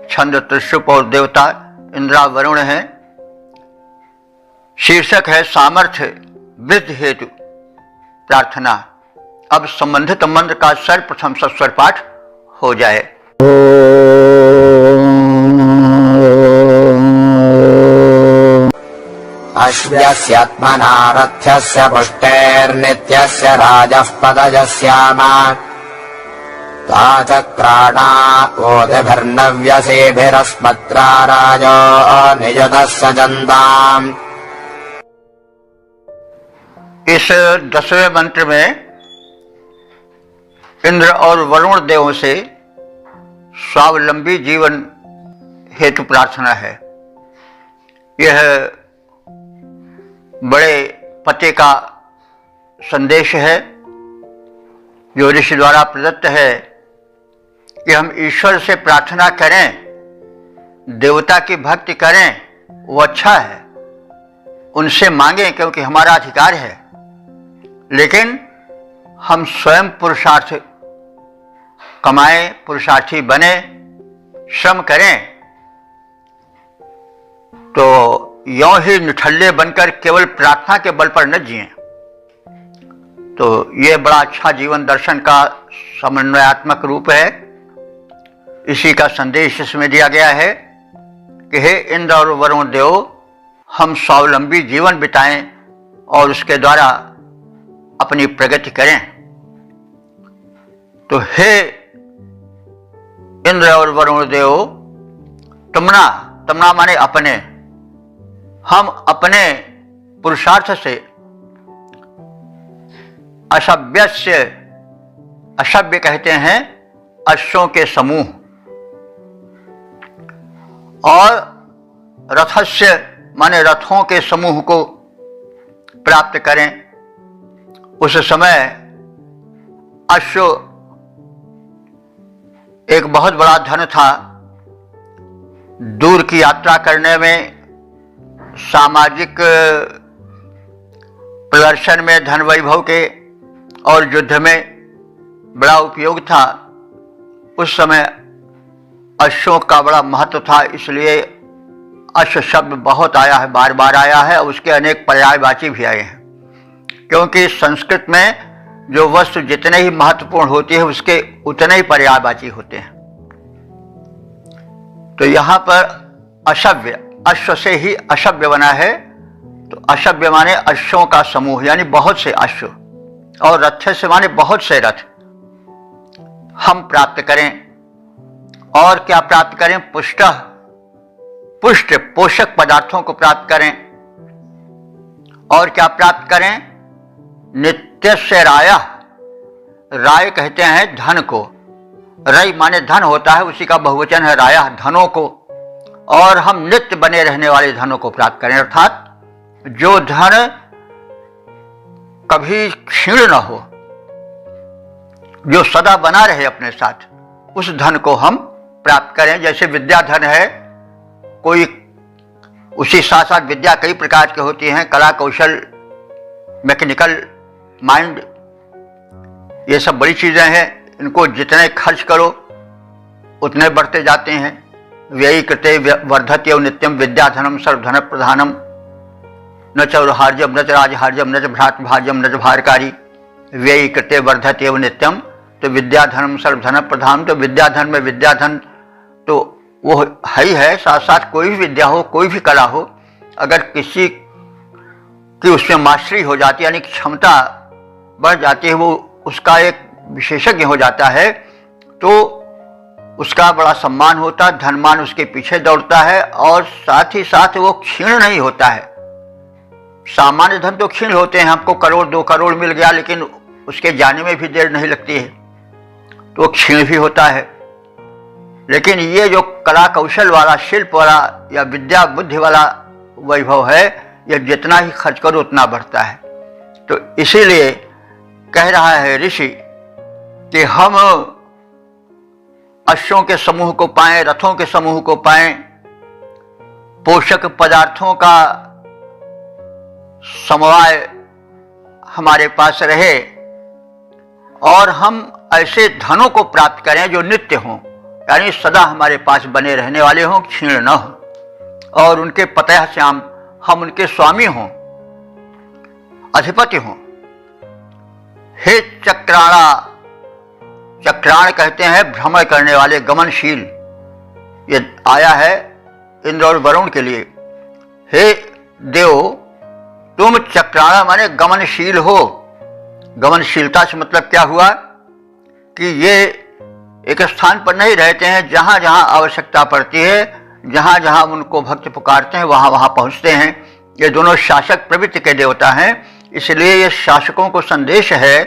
छंद त्रिशुप और देवता इंद्रा वरुण है। शीर्षक है सामर्थ्य वृद्धि हेतु प्रार्थना। अब संबंधित मंत्र का सर्वप्रथम सस्वर पाठ हो जाए। अश्व्यस्यात्मनारथ्यस्य पुष्टेर्नित्यस्य राजः पदजस्याम ताचक्राणा ओदभिर्नव्यसेभिरस्मत्रा राजो निजतः सजन्ताम्। इस 10वें मंत्र में इंद्र और वरुण देवों से स्वावलंबी जीवन हेतु प्रार्थना है। यह बड़े पते का संदेश है जो ऋषि द्वारा प्रदत्त है कि हम ईश्वर से प्रार्थना करें, देवता की भक्ति करें, वो अच्छा है, उनसे मांगें क्योंकि हमारा अधिकार है। लेकिन हम स्वयं पुरुषार्थ कमाएं, पुरुषार्थी बने, श्रम करें। तो यों ही निठल्ले बनकर केवल प्रार्थना के बल पर न जिएं। तो ये बड़ा अच्छा जीवन दर्शन का समन्वयात्मक रूप है। इसी का संदेश इसमें दिया गया है कि हे इंद्र और वरुण देव, हम स्वावलंबी जीवन बिताएं और उसके द्वारा अपनी प्रगति करें। तो हे इंद्र और वरुण देव, तुमना, तुमना माने अपने, हम अपने पुरुषार्थ से अशव्यस्य, अशव्य कहते हैं अश्वों के समूह, और रथस्य माने रथों के समूह को प्राप्त करें। उस समय अश्व एक बहुत बड़ा धन था। दूर की यात्रा करने में, सामाजिक दर्शन में धन वैभव के और युद्ध में बड़ा उपयोग था, उस समय अश्वों का बड़ा महत्व था। इसलिए अश्व शब्द बहुत आया है, बार बार आया है, और उसके अनेक पर्यायवाची भी आए हैं। क्योंकि संस्कृत में जो वस्तु जितने ही महत्वपूर्ण होती है उसके उतने ही पर्यायवाची होते हैं। तो यहाँ पर अशव्य, अश्व से ही अशव्य बना है, तो अशव्य माने अश्वों का समूह, यानी बहुत से अश्व, और रथ से माने बहुत से रथ हम प्राप्त करें। और क्या प्राप्त करें? पुष्ट पोषक पदार्थों को प्राप्त करें। और क्या प्राप्त करें? नित्य से राय, राय कहते हैं धन को, रई माने धन होता है, उसी का बहुवचन है राय, धनों को। और हम नित्य बने रहने वाले धनों को प्राप्त करें, अर्थात जो धन कभी क्षीण न हो, जो सदा बना रहे अपने साथ, उस धन को हम प्राप्त करें। जैसे विद्या धन है, कोई उसी साथ साथ विद्या कई प्रकार की होती हैं, कला कौशल, मैकेनिकल माइंड, ये सब बड़ी चीजें हैं। इनको जितने खर्च करो उतने बढ़ते जाते हैं। व्ययी कृते वर्धते नित्यम विद्याधनम सर्वधन प्रधानम, न च हार्जम न च राजहार्जम न च भ्रात भार्जम न च भारकारी, व्ययी कृते वर्धते नित्यम। तो विद्याधनम सर्वधन प्रधान, तो विद्याधन में विद्याधन तो वो है ही है, साथ साथ कोई भी विद्या हो, कोई भी कला हो, अगर किसी की उसमें मास्टरी हो जाती है, यानी क्षमता बढ़ जाती है, वो उसका एक विशेषज्ञ हो जाता है, तो उसका बड़ा सम्मान होता है, धनमान उसके पीछे दौड़ता है, और साथ ही साथ वो क्षीण नहीं होता है। सामान्य धन तो क्षीण होते हैं, हमको करोड़ 2 करोड़ मिल गया, लेकिन उसके जाने में भी देर नहीं लगती है, तो क्षीण भी होता है। लेकिन ये जो कला कौशल वाला, शिल्प वाला या विद्या बुद्धि वाला वैभव है, यह जितना ही खर्च करो उतना बढ़ता है। तो इसीलिए कह रहा है ऋषि कि हम अश्वों के समूह को पाएं, रथों के समूह को पाएं, पोषक पदार्थों का समवाय हमारे पास रहे, और हम ऐसे धनों को प्राप्त करें जो नित्य हों, यानी सदा हमारे पास बने रहने वाले हों, क्षीण न हो, और उनके पतः श्याम, हम उनके स्वामी हों, अधिपति हों। हे चक्राणा, चक्राण कहते हैं भ्रमण करने वाले, गमनशील, ये आया है इंद्र और वरुण के लिए। हे देव, तुम चक्राणा माने गमनशील हो। गमनशीलता से मतलब क्या हुआ कि ये एक स्थान पर नहीं रहते हैं, जहां जहां आवश्यकता पड़ती है, जहां जहां उनको भक्त पुकारते हैं वहां वहां पहुंचते हैं। ये दोनों शासक प्रवृत्ति के देवता हैं, इसलिए ये शासकों को संदेश है,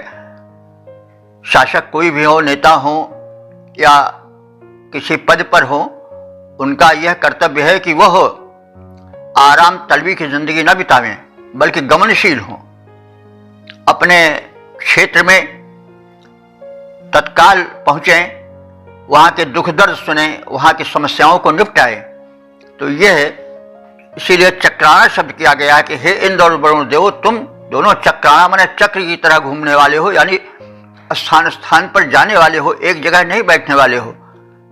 शासक कोई भी हो, नेता हो या किसी पद पर हो, उनका यह कर्तव्य है कि वह आराम तलबी की जिंदगी न बितावें, बल्कि गमनशील हों, अपने क्षेत्र में तत्काल पहुंचें, वहां के दुख दर्द सुने, वहां की समस्याओं को निपटाए। तो यह इसीलिए चक्राणा शब्द किया गया कि हे इंद्र और वरुण देव, तुम दोनों चक्राणा माने चक्र की तरह घूमने वाले हो, यानी स्थान स्थान पर जाने वाले हो, एक जगह नहीं बैठने वाले हो।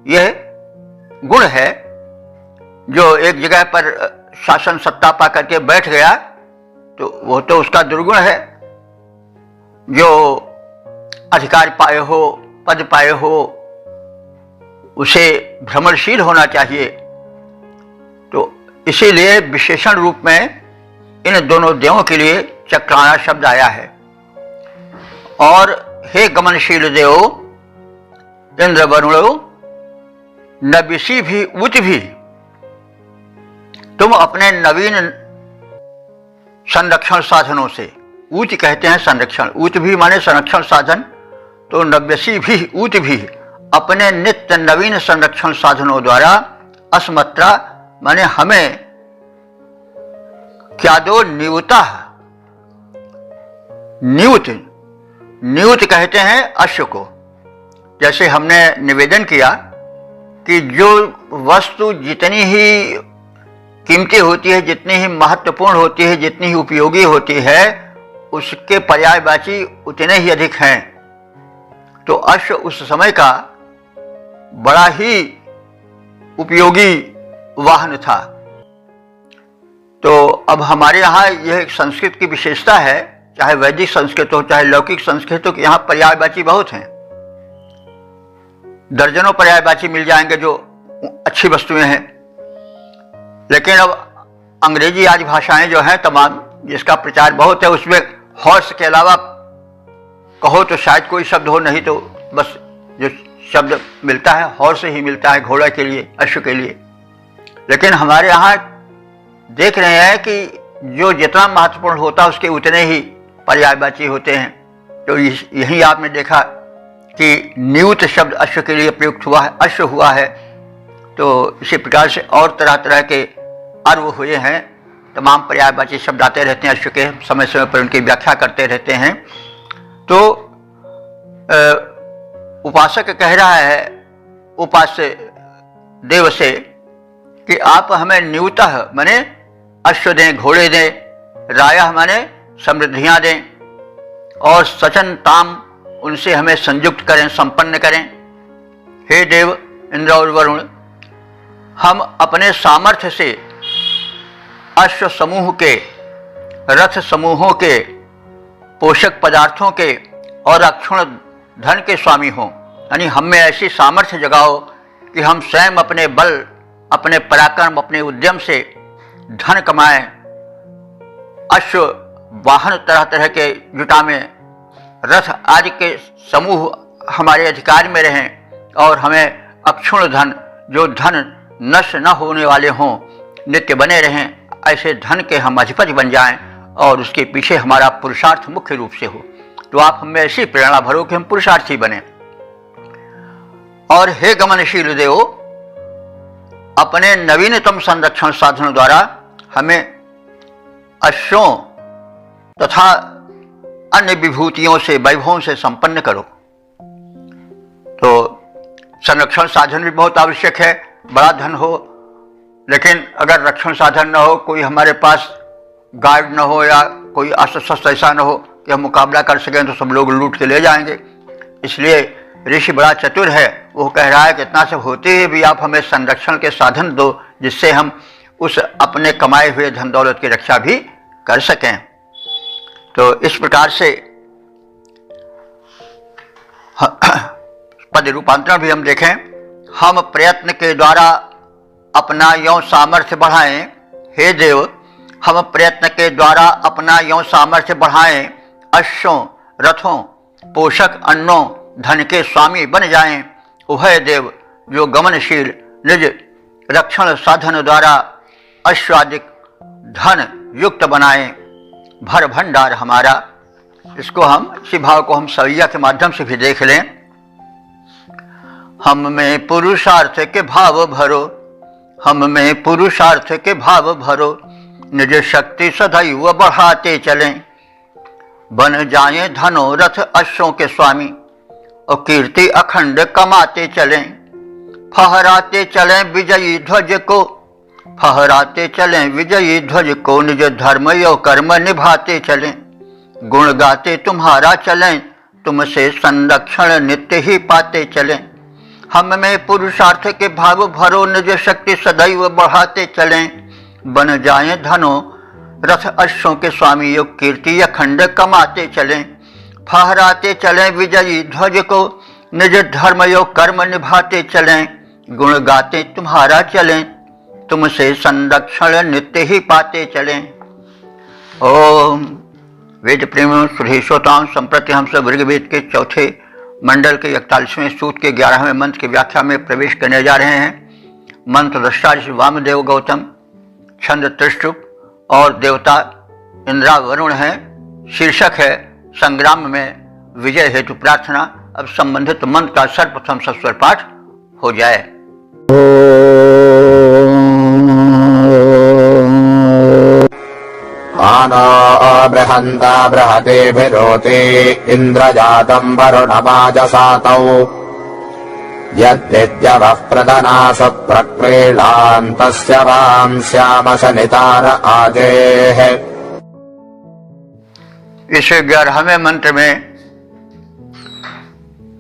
यह गुण है, जो एक जगह पर शासन सत्ता पा करके बैठ गया तो वो तो उसका दुर्गुण है। जो अधिकार पाए हो, पद पाए हो, उसे भ्रमणशील होना चाहिए। तो इसीलिए विशेषण रूप में इन दोनों देवों के लिए चक्राणा शब्द आया है। और हे गमनशील देव इंद्र वरुण, नबिसी भी उत भी, तुम अपने नवीन संरक्षण साधनों से, ऊच कहते हैं संरक्षण, ऊच भी माने संरक्षण साधन, तो नव्यसी भी ऊच भी अपने नित्य नवीन संरक्षण साधनों द्वारा अस्मत्रा माने हमें क्या दो, नियुता, नियुत कहते हैं अश्व को। जैसे हमने निवेदन किया कि जो वस्तु जितनी ही कीमती होती है, जितनी ही महत्वपूर्ण होती है, जितनी ही उपयोगी होती है, उसके पर्यायवाची उतने ही अधिक हैं। तो अश्व उस समय का बड़ा ही उपयोगी वाहन था। तो अब हमारे यहाँ यह एक संस्कृत की विशेषता है, चाहे वैदिक संस्कृत हो चाहे लौकिक संस्कृत हो, कि यहाँ पर्यायवाची बहुत हैं। दर्जनों पर्यायवाची मिल जाएंगे जो अच्छी वस्तुएं हैं। लेकिन अब अंग्रेजी आज भाषाएं जो हैं तमाम, जिसका प्रचार बहुत है, उसमें हॉर्स के अलावा कहो तो शायद कोई शब्द हो, नहीं तो बस जो शब्द मिलता है हॉर्स ही मिलता है, घोड़ा के लिए, अश्व के लिए। लेकिन हमारे यहाँ देख रहे हैं कि जो जितना महत्वपूर्ण होता है उसके उतने ही पर्यायवाची होते हैं। तो यही आपने देखा कि नियुत शब्द अश्व के लिए प्रयुक्त हुआ है, अश्व हुआ है। तो इसी प्रकार से और तरह तरह के अर्व हुए हैं, तमाम पर्यायवाची शब्द आते रहते हैं अश्व के, समय समय पर उनकी व्याख्या करते रहते हैं। तो उपासक कह रहा है उपास्य देव से कि आप हमें न्यूतः माने अश्व दें, घोड़े दें, रायः माने समृद्धियां दें, और सचन ताम उनसे हमें संयुक्त करें, संपन्न करें। हे देव इंद्र और वरुण, हम अपने सामर्थ्य से अश्व समूह के, रथ समूहों के, पोषक पदार्थों के और अक्षुण धन के स्वामी हों। यानी हम में ऐसी सामर्थ्य जगाओ कि हम स्वयं अपने बल, अपने पराक्रम, अपने उद्यम से धन कमाएं, अश्व वाहन तरह तरह के जुटावें, रथ आदि के समूह हमारे अधिकार में रहें, और हमें अक्षुण धन, जो धन नष्ट न होने वाले हों, नित्य बने रहें, ऐसे धन के हम अधिपति बन जाएं और उसके पीछे हमारा पुरुषार्थ मुख्य रूप से हो। तो आप हमें ऐसी प्रेरणा भरो कि हम पुरुषार्थी बने। और हे गमनशील देव, अपने नवीनतम संरक्षण साधनों द्वारा हमें अश्वों तथा अन्य विभूतियों से, वैभवों से संपन्न करो। तो संरक्षण साधन भी बहुत आवश्यक है, बड़ा धन हो, लेकिन अगर रक्षण साधन न हो, कोई हमारे पास गार्ड न हो या कोई अस्त्र शस्त्र ऐसा न हो कि हम मुकाबला कर सकें, तो सब लोग लूट के ले जाएंगे। इसलिए ऋषि बड़ा चतुर है, वो कह रहा है कि इतना सब होते हुए भी आप हमें संरक्षण के साधन दो, जिससे हम उस अपने कमाए हुए धन दौलत की रक्षा भी कर सकें। तो इस प्रकार से पद रूपांतरण भी हम देखें। हम प्रयत्न के द्वारा अपना यौन सामर्थ्य बढ़ाएं। हे देव, हम प्रयत्न के द्वारा अपना यौन सामर्थ्य बढ़ाएं, अश्वों, रथों, पोषक अन्नों, धन के स्वामी बन जाएं। उभय देव, जो गमनशील निज रक्षण साधन द्वारा अश्वादिक धन युक्त बनाएं, भर भंडार हमारा। इसको हम, इसी भाव को हम सवैया के माध्यम से भी देख लें। हम में पुरुषार्थ के भाव भरो, हम में पुरुषार्थ के भाव भरो, निज शक्ति सदैव बढ़ाते चलें। बन जाएं धनो रथ अश्वों के स्वामी, और कीर्ति अखंड कमाते चलें। फहराते चलें विजयी ध्वज को, फहराते चलें विजयी ध्वज को, निज धर्म यो कर्म निभाते चलें। गुण गाते तुम्हारा चलें, तुमसे संरक्षण नित्य ही पाते चलें। हम में पुरुषार्थ के भाव भरो, निज शक्ति सदैव बढ़ाते चलें। बन जाएं धनो रथ अश्वों के स्वामी, योग कीर्ति अखंड कमाते चलें। फहराते चलें विजयी ध्वज को, निज धर्म योग कर्म निभाते चलें। गुण गाते तुम्हारा चलें, तुमसे संरक्षण नित्य ही पाते चलें। ओम वेद प्रेमियों, सुधीश्वताओं, संप्रति हम सब ऋग्वेद के चौथे मंडल के 41वें सूक्त के 11वें मंत्र की व्याख्या में प्रवेश करने जा रहे हैं। मंत्र दृष्टा ऋषि वामदेव गौतम, छंद त्रिष्टुप, और देवता इंद्रा वरुण है। शीर्षक है संग्राम में विजय हेतु प्रार्थना। अब संबंधित मंत्र का सर्वप्रथम सस्वर पाठ हो जाए। आनो बृहन्ता बृहतेभिरोते इन्द्रजातं वरुणमाजसातौ यद्यवः प्रदनासु प्रक्रीडान्तस्य वां श्यामशनितार आजेः। इस 11वें मंत्र में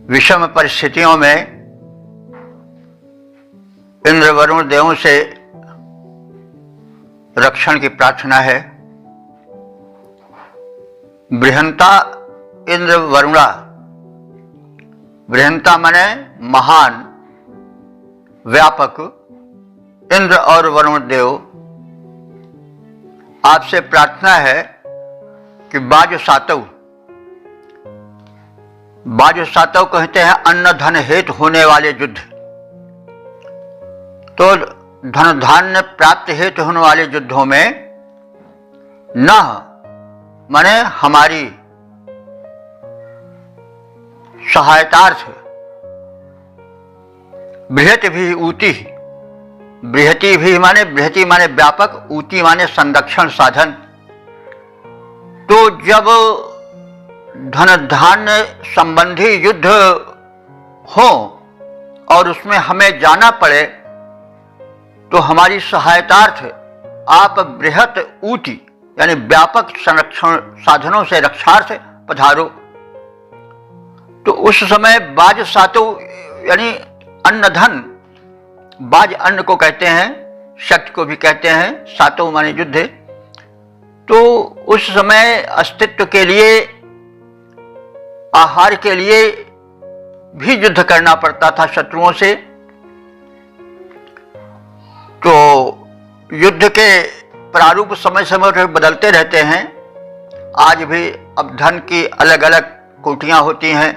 विषम परिस्थितियों में इंद्र वरुण देवों से रक्षण की प्रार्थना है। बृहंता इंद्र वरुणा, बृहंता माने महान, व्यापक। इंद्र और वरुण देव, आपसे प्रार्थना है कि बाज सातव, बाज सातव कहते हैं अन्न धन हेतु होने वाले युद्ध। तो धन धान्य प्राप्त हेतु होने वाले युद्धों में न माने हमारी सहायतार्थ, बृहति भी ऊती, बृहति भी माने, बृहति माने व्यापक, ऊती माने संरक्षण साधन। तो जब धन धान्य संबंधी युद्ध हो और उसमें हमें जाना पड़े तो हमारी सहायतार्थ आप बृहत ऊटी यानी व्यापक संरक्षण साधनों से रक्षार्थ पधारो। तो उस समय बाज सातो यानी अन्न धन, बाज अन्न को कहते हैं, शक्ति को भी कहते हैं, सातो माने युद्ध। तो उस समय अस्तित्व के लिए, आहार के लिए भी युद्ध करना पड़ता था शत्रुओं से। तो युद्ध के प्रारूप समय समय पर बदलते रहते हैं। आज भी अब धन की अलग अलग कोटियां होती हैं।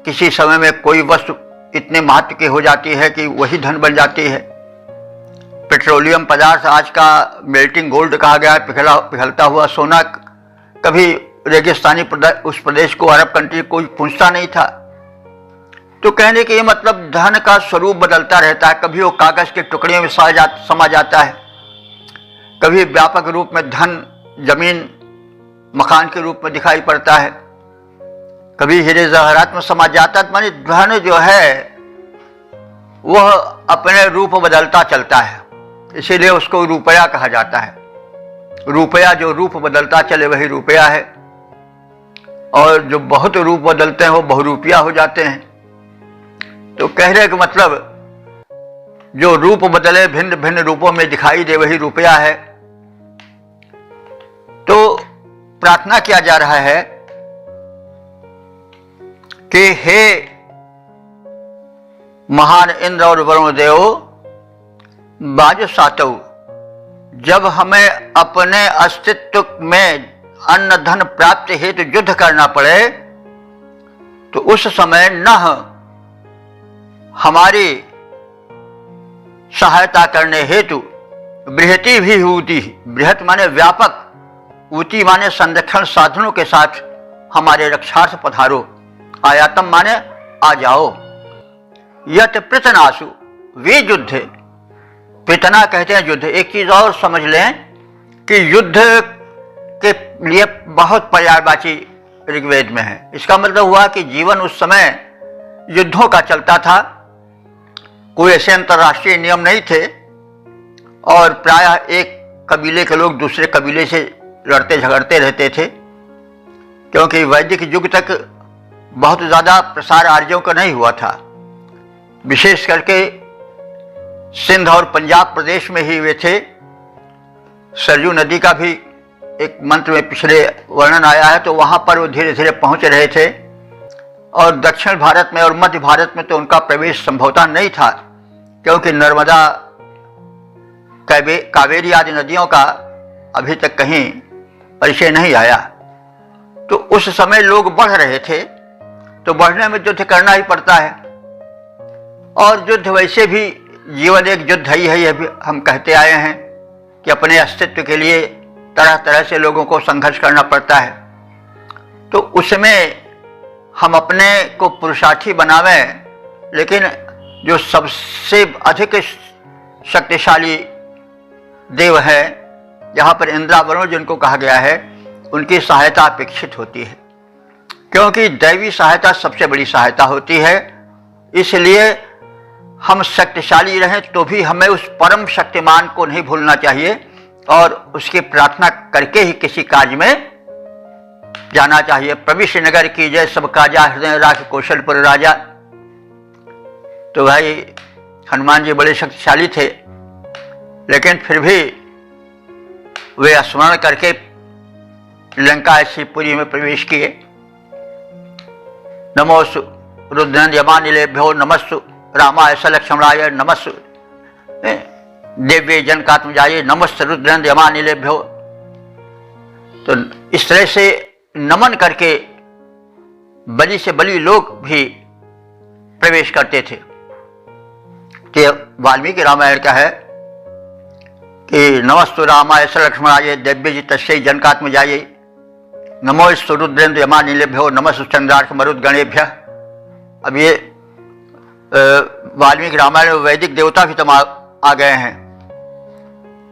किसी समय में कोई वस्तु इतने महत्व की हो जाती है कि वही धन बन जाती है। पेट्रोलियम पदार्थ आज का मेल्टिंग गोल्ड कहा गया है, पिघलता हुआ सोना। कभी रेगिस्तानी उस प्रदेश को अरब कंट्री कोई पूछता नहीं था। तो कहने के ये मतलब धन का स्वरूप बदलता रहता है। कभी वो कागज के टुकड़े में समा जाता है, कभी व्यापक रूप में धन जमीन मकान के रूप में दिखाई पड़ता है, कभी हीरे जवाहरात में समा जाता है। माने धन जो है वह अपने रूप बदलता चलता है, इसीलिए उसको रुपया कहा जाता है। रुपया जो रूप बदलता चले वही रुपया है, और जो बहुत रूप बदलते हैं वो बहुरूपिया हो जाते हैं। तो कहने का मतलब जो रूप बदले, भिन्न भिन्न रूपों में दिखाई दे, वही रुपया है। तो प्रार्थना किया जा रहा है कि हे महान इंद्र और वरुण देव, बाज सातव, जब हमें अपने अस्तित्व में अन्न धन प्राप्त हेतु युद्ध करना पड़े तो उस समय न हमारी सहायता करने हेतु बृहति भी ऊती, बृहत माने व्यापक, ऊती माने संरक्षण साधनों के साथ हमारे रक्षार्थ पधारो। आयातम माने आ जाओ। यत पृतनासु वे युद्ध, पृतना कहते हैं युद्ध। एक चीज और समझ लें कि युद्ध के लिए बहुत पर्यायवाची ऋग्वेद में है। इसका मतलब हुआ कि जीवन उस समय युद्धों का चलता था। कोई ऐसे अंतर्राष्ट्रीय नियम नहीं थे और प्रायः एक कबीले के लोग दूसरे कबीले से लड़ते झगड़ते रहते थे, क्योंकि वैदिक युग तक बहुत ज़्यादा प्रसार आर्यों का नहीं हुआ था। विशेष करके सिंध और पंजाब प्रदेश में ही वे थे। सरयू नदी का भी एक मंत्र में पिछले वर्णन आया है, तो वहाँ पर वो धीरे धीरे पहुँच रहे थे। और दक्षिण भारत में और मध्य भारत में तो उनका प्रवेश संभवतः नहीं था, क्योंकि नर्मदा, कावेरी आदि नदियों का अभी तक कहीं परिचय नहीं आया। तो उस समय लोग बढ़ रहे थे, तो बढ़ने में युद्ध करना ही पड़ता है। और युद्ध वैसे भी जीवन एक युद्ध ही है, यह भी हम कहते आए हैं कि अपने अस्तित्व के लिए तरह तरह से लोगों को संघर्ष करना पड़ता है। तो उसमें हम अपने को पुरुषार्थी बनावें, लेकिन जो सबसे अधिक शक्तिशाली देव है, यहाँ पर इंद्र वरुण जिनको कहा गया है, उनकी सहायता अपेक्षित होती है, क्योंकि दैवी सहायता सबसे बड़ी सहायता होती है। इसलिए हम शक्तिशाली रहें तो भी हमें उस परम शक्तिमान को नहीं भूलना चाहिए और उसकी प्रार्थना करके ही किसी कार्य में जाना चाहिए। प्रविश्य नगर की जय सब काजा, हृदय राख कौशलपुर राजा। तो भाई हनुमान जी बड़े शक्तिशाली थे, लेकिन फिर भी वे स्मरण करके लंका ऐसी पुरी में प्रवेश किए। नमोस्तु रुद्रयमानिलेभ्यो नमस्तु रामाय लक्ष्मणाय नमस्तु दिव्य जनकात्मजाये नमस्त रुद्रयमानिलेभ्यो। तो इस तरह से नमन करके बलि से बलि लोग भी प्रवेश करते थे। तो वाल्मीकि रामायण का है कि नमस्तु रामाय लक्ष्मणाय दिव्य तस्यै जनकात्मजाये नमोस्तु रुद्रेन्द्रयमानिलेभ्यो नमस्तु चंद्रार्क मरुद्गणेभ्य। अब ये वाल्मीकि रामायण में वैदिक देवता भी तमाम आ गए हैं।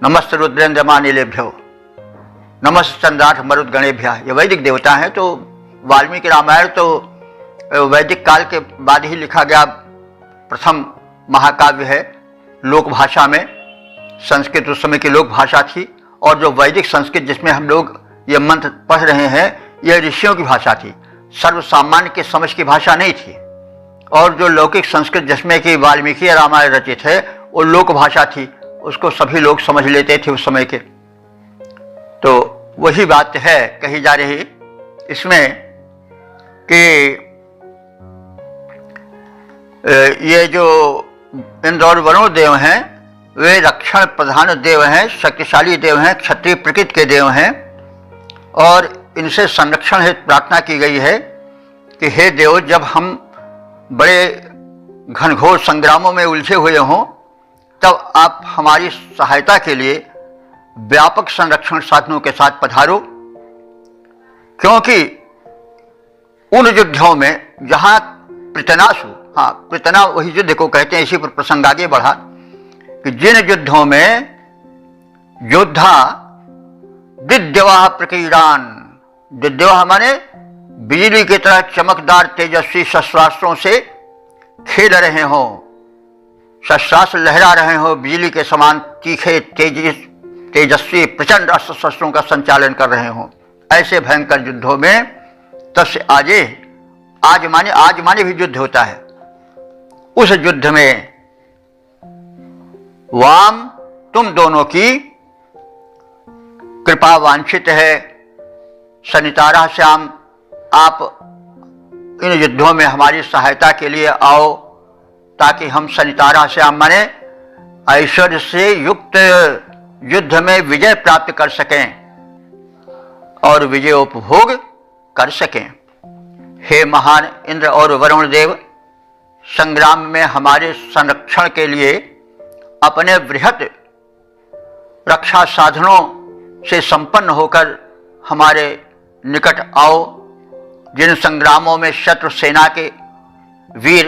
नमस्ते रुद्रेन्द्रयमानिलेभ्यो नमस्ते चंद्रार्क मरुद्गणेभ्य, ये वैदिक देवता हैं। तो वाल्मीकि रामायण तो वैदिक काल के बाद ही लिखा गया प्रथम महाकाव्य है लोक भाषा में। संस्कृत उस समय की लोक भाषा थी, और जो वैदिक संस्कृत जिसमें हम लोग ये मंत्र पढ़ रहे हैं, यह ऋषियों की भाषा थी, सर्वसामान्य के समझ की भाषा नहीं थी। और जो लौकिक संस्कृत जिसमें कि वाल्मीकि रामायण रचित है, वो लोक भाषा थी, उसको सभी लोग समझ लेते थे उस समय के। तो वही बात है कही जा रही इसमें कि ये जो इंद्र और वरुण देव हैं, वे रक्षण प्रधान देव हैं, शक्तिशाली देव हैं, क्षत्रिय प्रकृति के देव हैं। और इनसे संरक्षण हेतु प्रार्थना की गई है कि हे देव, जब हम बड़े घनघोर संग्रामों में उलझे हुए हों, तब आप हमारी सहायता के लिए व्यापक संरक्षण साधनों के साथ पधारो। क्योंकि उन युद्धों में जहां पृतनासु, हाँ पृतना वही युद्ध को कहते हैं, इसी पर प्रसंग आगे बढ़ा कि जिन युद्धों में योद्धा विद्यवाह प्रकीर्णान, विद्यवाह माने बिजली की तरह चमकदार तेजस्वी शस्त्रास्त्रों से खेल रहे हों, शस्त्रास्त्र लहरा रहे हों, बिजली के समान तीखे तेजस्वी प्रचंड अस्त्र शस्त्रों का संचालन कर रहे हों, ऐसे भयंकर युद्धों में तस्य आज माने भी युद्ध होता है। उस युद्ध में वाम तुम दोनों की कृपा वांछित है। सनितारा श्याम, आप इन युद्धों में हमारी सहायता के लिए आओ, ताकि हम सनितारा श्याम माने ऐश्वर्य से युक्त युद्ध में विजय प्राप्त कर सकें और विजयोपभोग कर सकें। हे महान इंद्र और वरुण देव, संग्राम में हमारे संरक्षण के लिए अपने बृहत रक्षा साधनों से संपन्न होकर हमारे निकट आओ। जिन संग्रामों में शत्रु सेना के वीर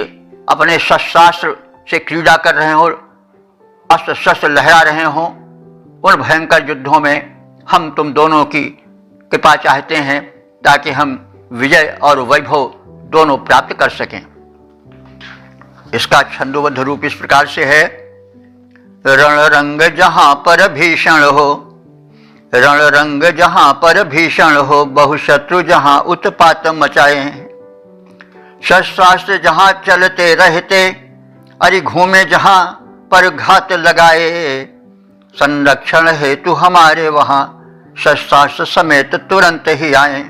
अपने शस्त्रास्त्र से क्रीड़ा कर रहे हों, अस्त्र शस्त्र लहरा रहे हों, उन भयंकर युद्धों में हम तुम दोनों की कृपा चाहते हैं, ताकि हम विजय और वैभव दोनों प्राप्त कर सकें। इसका छंदोबद्ध रूप इस प्रकार से है। रण रंग जहां पर भीषण हो, रण रंग जहां पर भीषण हो, बहुशत्रु जहां उत्पात मचाए, शस्त्रास्त्र जहां चलते रहते, अरे घूमे जहां पर घात लगाए, संरक्षण हेतु हमारे वहां शस्त्रास्त्र समेत तुरंत ही आए।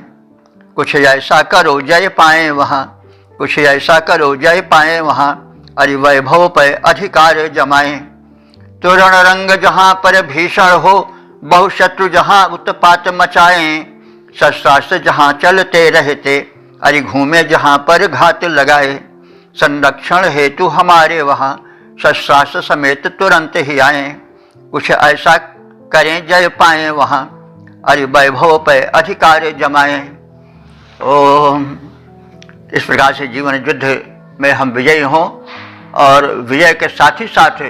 कुछ ऐसा करो जय पाए वहां, कुछ ऐसा करो जय पाए वहां, अरे वैभव पर अधिकार जमाए। तो रण रंग जहां पर भीषण हो, बहुशत्रु जहां उत्पात मचाए, शस्त्रास्त्र जहां चलते रहते, अरे घूमे जहां पर घात लगाए, संरक्षण हेतु हमारे वहां शस्त्रास्त्र समेत तुरंत ही आए। कुछ ऐसा करें जय पाए वहां, अरे वैभव पर अधिकार जमाए। ओम। इस प्रकार से जीवन युद्ध में हम विजयी हों, और विजय के साथ ही साथ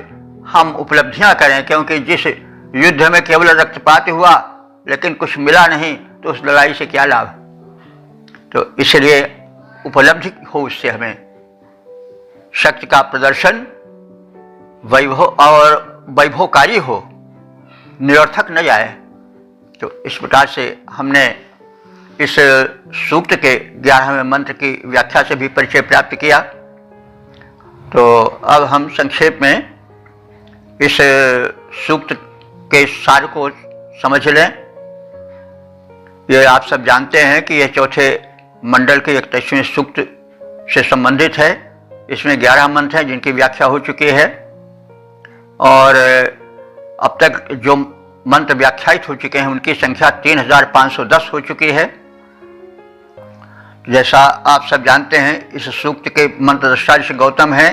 हम उपलब्धियां करें, क्योंकि जिस युद्ध में केवल रक्तपात हुआ लेकिन कुछ मिला नहीं, तो उस लड़ाई से क्या लाभ। तो इसलिए उपलब्धि हो, उससे हमें शक्ति का प्रदर्शन वैभव और वैभवकारी हो, निरर्थक न जाए। तो इस प्रकार से हमने इस सूक्त के 11वें मंत्र की व्याख्या से भी परिचय प्राप्त किया। तो अब हम संक्षेप में इस सूक्त के सार को समझ लें। ये आप सब जानते हैं कि यह चौथे मंडल के 31वें सूक्त से संबंधित है। इसमें 11 मंत्र हैं जिनकी व्याख्या हो चुकी है और अब तक जो मंत्र व्याख्यायित हो चुके हैं उनकी संख्या 3510 हो चुकी है। जैसा आप सब जानते हैं इस सूक्त के मंत्रद्रष्टा ऋषि गौतम हैं,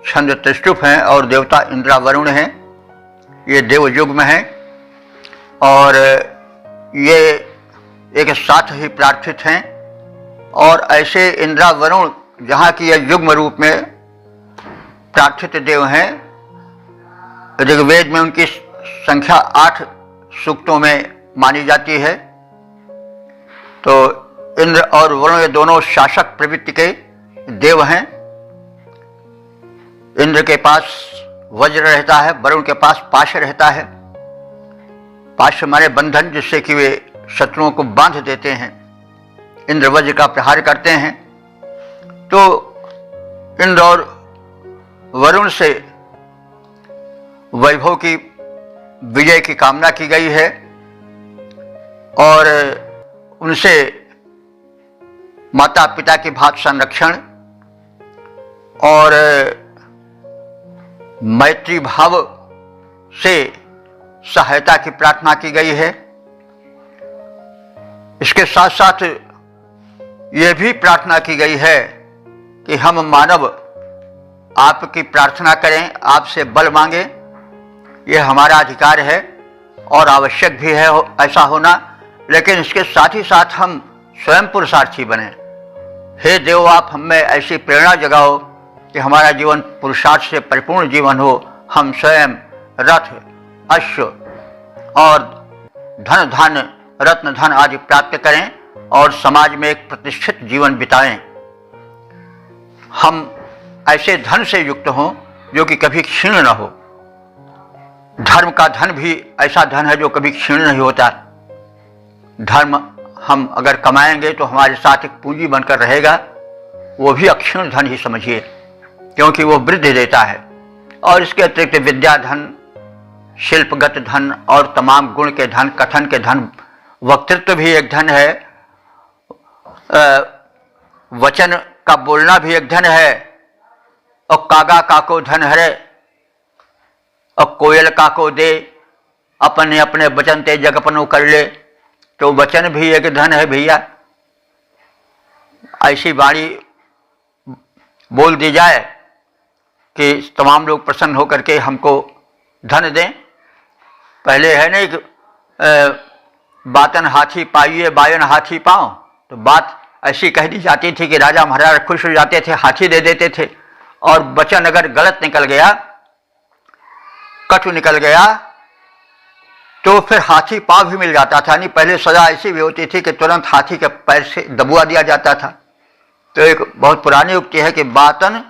छंद त्रिष्टुप हैं और देवता इंद्र वरुण हैं। ये देव युग में हैं और ये एक साथ ही प्रार्थित हैं। और ऐसे इंद्र वरुण जहाँ की यह युग्म रूप में प्रार्थित देव हैं, ऋग्वेद में उनकी संख्या 8 सूक्तों में मानी जाती है। तो इंद्र और वरुण ये दोनों शासक प्रवृत्ति के देव हैं। इंद्र के पास वज्र रहता है, वरुण के पास पाश रहता है। पाश माने बंधन, जिससे कि वे शत्रुओं को बांध देते हैं। इंद्र वज्र का प्रहार करते हैं। तो इंद्र और वरुण से वैभव की विजय की कामना की गई है और उनसे माता पिता की भात संरक्षण और मैत्री भाव से सहायता की प्रार्थना की गई है। इसके साथ साथ यह भी प्रार्थना की गई है कि हम मानव आपकी प्रार्थना करें, आपसे बल मांगे, यह हमारा अधिकार है और आवश्यक भी है ऐसा होना। लेकिन इसके साथ ही साथ हम स्वयं पुरुषार्थी बने। हे देव, आप हमें ऐसी प्रेरणा जगाओ कि हमारा जीवन पुरुषार्थ से परिपूर्ण जीवन हो। हम स्वयं रथ, अश्व और धन धान्य, रत्न धन आदि प्राप्त करें और समाज में एक प्रतिष्ठित जीवन बिताएं। हम ऐसे धन से युक्त हों जो कि कभी क्षीण न हो। धर्म का धन भी ऐसा धन है जो कभी क्षीण नहीं होता। धर्म हम अगर कमाएंगे तो हमारे साथ एक पूंजी बनकर रहेगा, वो भी अक्षीण धन ही समझिए, क्योंकि वो वृद्धि देता है। और इसके अतिरिक्त विद्या धन, शिल्पगत धन और तमाम गुण के धन, कथन के धन, वक्तृत्व भी एक धन है, वचन का बोलना भी एक धन है। और कागा काको धन हरे और कोयल काको दे, अपने अपने वचन ते जगपनो कर ले। तो वचन भी एक धन है भैया। ऐसी वाणी बोल दी जाए कि तमाम लोग प्रसन्न होकर के हमको धन दें। पहले है नहीं कि बातन हाथी पाइए बायन हाथी पाओ। तो बात ऐसी कह दी जाती थी कि राजा महाराज खुश हो जाते थे, हाथी दे देते थे। और वचन अगर गलत निकल गया, कटु निकल गया, तो फिर हाथी पाव भी मिल जाता था। नहीं, पहले सजा ऐसी भी होती थी कि तुरंत हाथी के पैर से दबुआ दिया जाता था। तो एक बहुत पुरानी उक्ति है कि बातन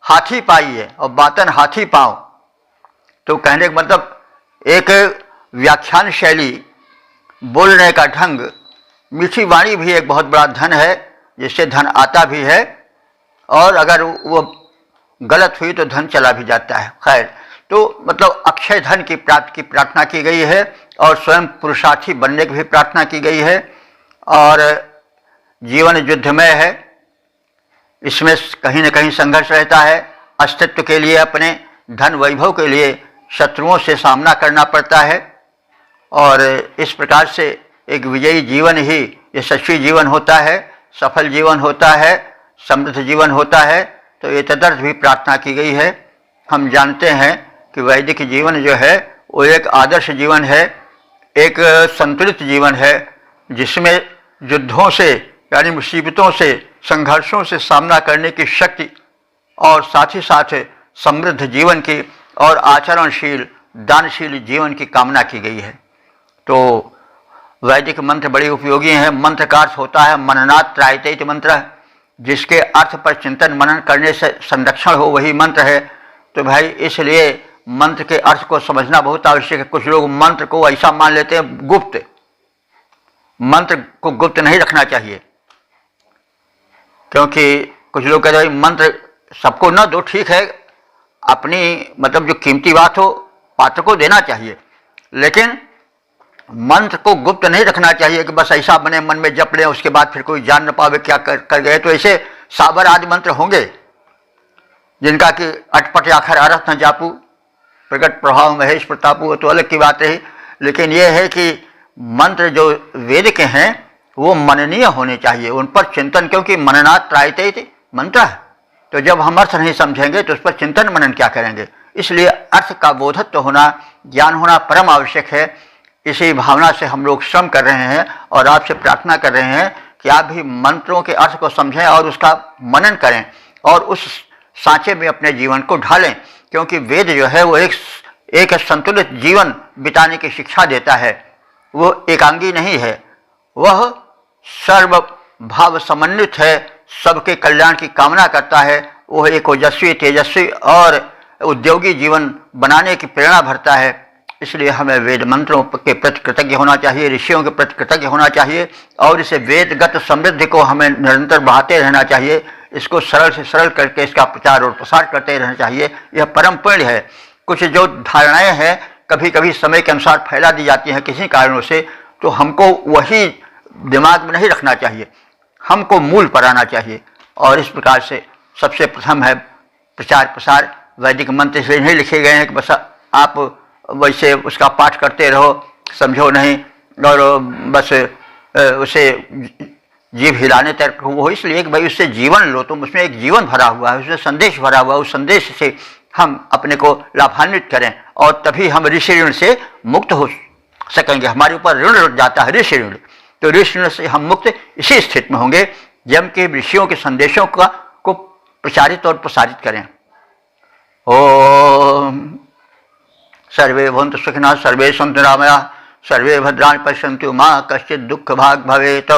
हाथी पाइए और बातन हाथी पाओ। तो कहने का मतलब एक व्याख्यान शैली, बोलने का ढंग, मीठी वाणी भी एक बहुत बड़ा धन है, जिससे धन आता भी है और अगर वो गलत हुई तो धन चला भी जाता है। खैर, तो मतलब अक्षय धन की प्राप्ति की प्रार्थना की गई है और स्वयं पुरुषार्थी बनने की भी प्रार्थना की गई है। और जीवन युद्धमय है, इसमें कहीं न कहीं संघर्ष रहता है। अस्तित्व के लिए, अपने धन वैभव के लिए शत्रुओं से सामना करना पड़ता है और इस प्रकार से एक विजयी जीवन ही यशस्वी जीवन होता है, सफल जीवन होता है, समृद्ध जीवन होता है। तो ये तदर्थ भी प्रार्थना की गई है। हम जानते हैं कि वैदिक जीवन जो है वो एक आदर्श जीवन है, एक संतुलित जीवन है, जिसमें युद्धों से यानी मुसीबतों से, संघर्षों से सामना करने की शक्ति और साथ ही साथ समृद्ध जीवन की और आचरणशील दानशील जीवन की कामना की गई है। तो वैदिक मंत्र बड़े उपयोगी हैं। मंत्र का अर्थ होता है मननात् त्रायते इति मंत्र, जिसके अर्थ पर चिंतन मनन करने से संरक्षण हो वही मंत्र है। तो भाई इसलिए मंत्र के अर्थ को समझना बहुत आवश्यक है। कुछ लोग मंत्र को ऐसा मान लेते हैं गुप्त, मंत्र को गुप्त नहीं रखना चाहिए, क्योंकि कुछ लोग कहते हैं मंत्र सबको न दो, ठीक है, अपनी मतलब जो कीमती बात हो पात्र को देना चाहिए, लेकिन मंत्र को गुप्त नहीं रखना चाहिए कि बस ऐसा बने मन में जप लें, उसके बाद फिर कोई जान न पावे क्या कर गए। तो ऐसे साबर आदि मंत्र होंगे जिनका कि अटपट आखर अरथ न जापू, प्रकट प्रभाव महेश प्रतापू, वो तो अलग की बात रही। लेकिन ये है कि मंत्र जो वेद के हैं वो मननीय होने चाहिए, उन पर चिंतन, क्योंकि मननात् त्रायते मंत्र है, तो जब हम अर्थ नहीं समझेंगे तो उस पर चिंतन मनन क्या करेंगे। इसलिए अर्थ का बोधत्व होना, ज्ञान होना परम आवश्यक है। इसी भावना से हम लोग श्रम कर रहे हैं और आपसे प्रार्थना कर रहे हैं कि आप भी मंत्रों के अर्थ को समझें और उसका मनन करें और उस सांचे में अपने जीवन को ढालें, क्योंकि वेद जो है वो एक संतुलित जीवन बिताने की शिक्षा देता है। वो एकांगी नहीं है, वह सर्व भाव समन्वित है, सबके कल्याण की कामना करता है। वह एक ओजस्वी, तेजस्वी और उद्योगी जीवन बनाने की प्रेरणा भरता है। इसलिए हमें वेद मंत्रों के प्रति कृतज्ञ होना चाहिए, ऋषियों के प्रति कृतज्ञ होना चाहिए और इसे वेदगत समृद्धि को हमें निरंतर बढ़ाते रहना चाहिए। इसको सरल से सरल करके इसका प्रचार और प्रसार करते रहना चाहिए। यह परम पुण्य है। कुछ जो धारणाएं हैं कभी कभी समय के अनुसार फैला दी जाती हैं किसी कारणों से, तो हमको वही दिमाग में नहीं रखना चाहिए, हमको मूल पर आना चाहिए। और इस प्रकार से सबसे प्रथम है प्रचार प्रसार। वैदिक मंत्र इसलिए नहीं लिखे गए हैं कि बस आप वैसे उसका पाठ करते रहो, समझो नहीं और बस उसे जीभ हिलाने तक हो, इसलिए कि भाई उससे जीवन लो, तुम उसमें एक जीवन भरा हुआ है, उसमें संदेश भरा हुआ है। उस संदेश से हम अपने को लाभान्वित करें और तभी हम ऋषि ऋण से मुक्त हो सकेंगे। हमारे ऊपर ऋण लग जाता है ऋषि ऋण, तो ऋषि ऋण से हम मुक्त इसी स्थिति में होंगे जब के ऋषियों के संदेशों को प्रचारित और प्रसारित करें। ओम सर्वे भवन्तु सुखिनः, सर्वे सन्तु निरामयाः, सर्वे भद्राणि पश्यन्तु, मा कश्चित् दुःख भाग् भवेत्।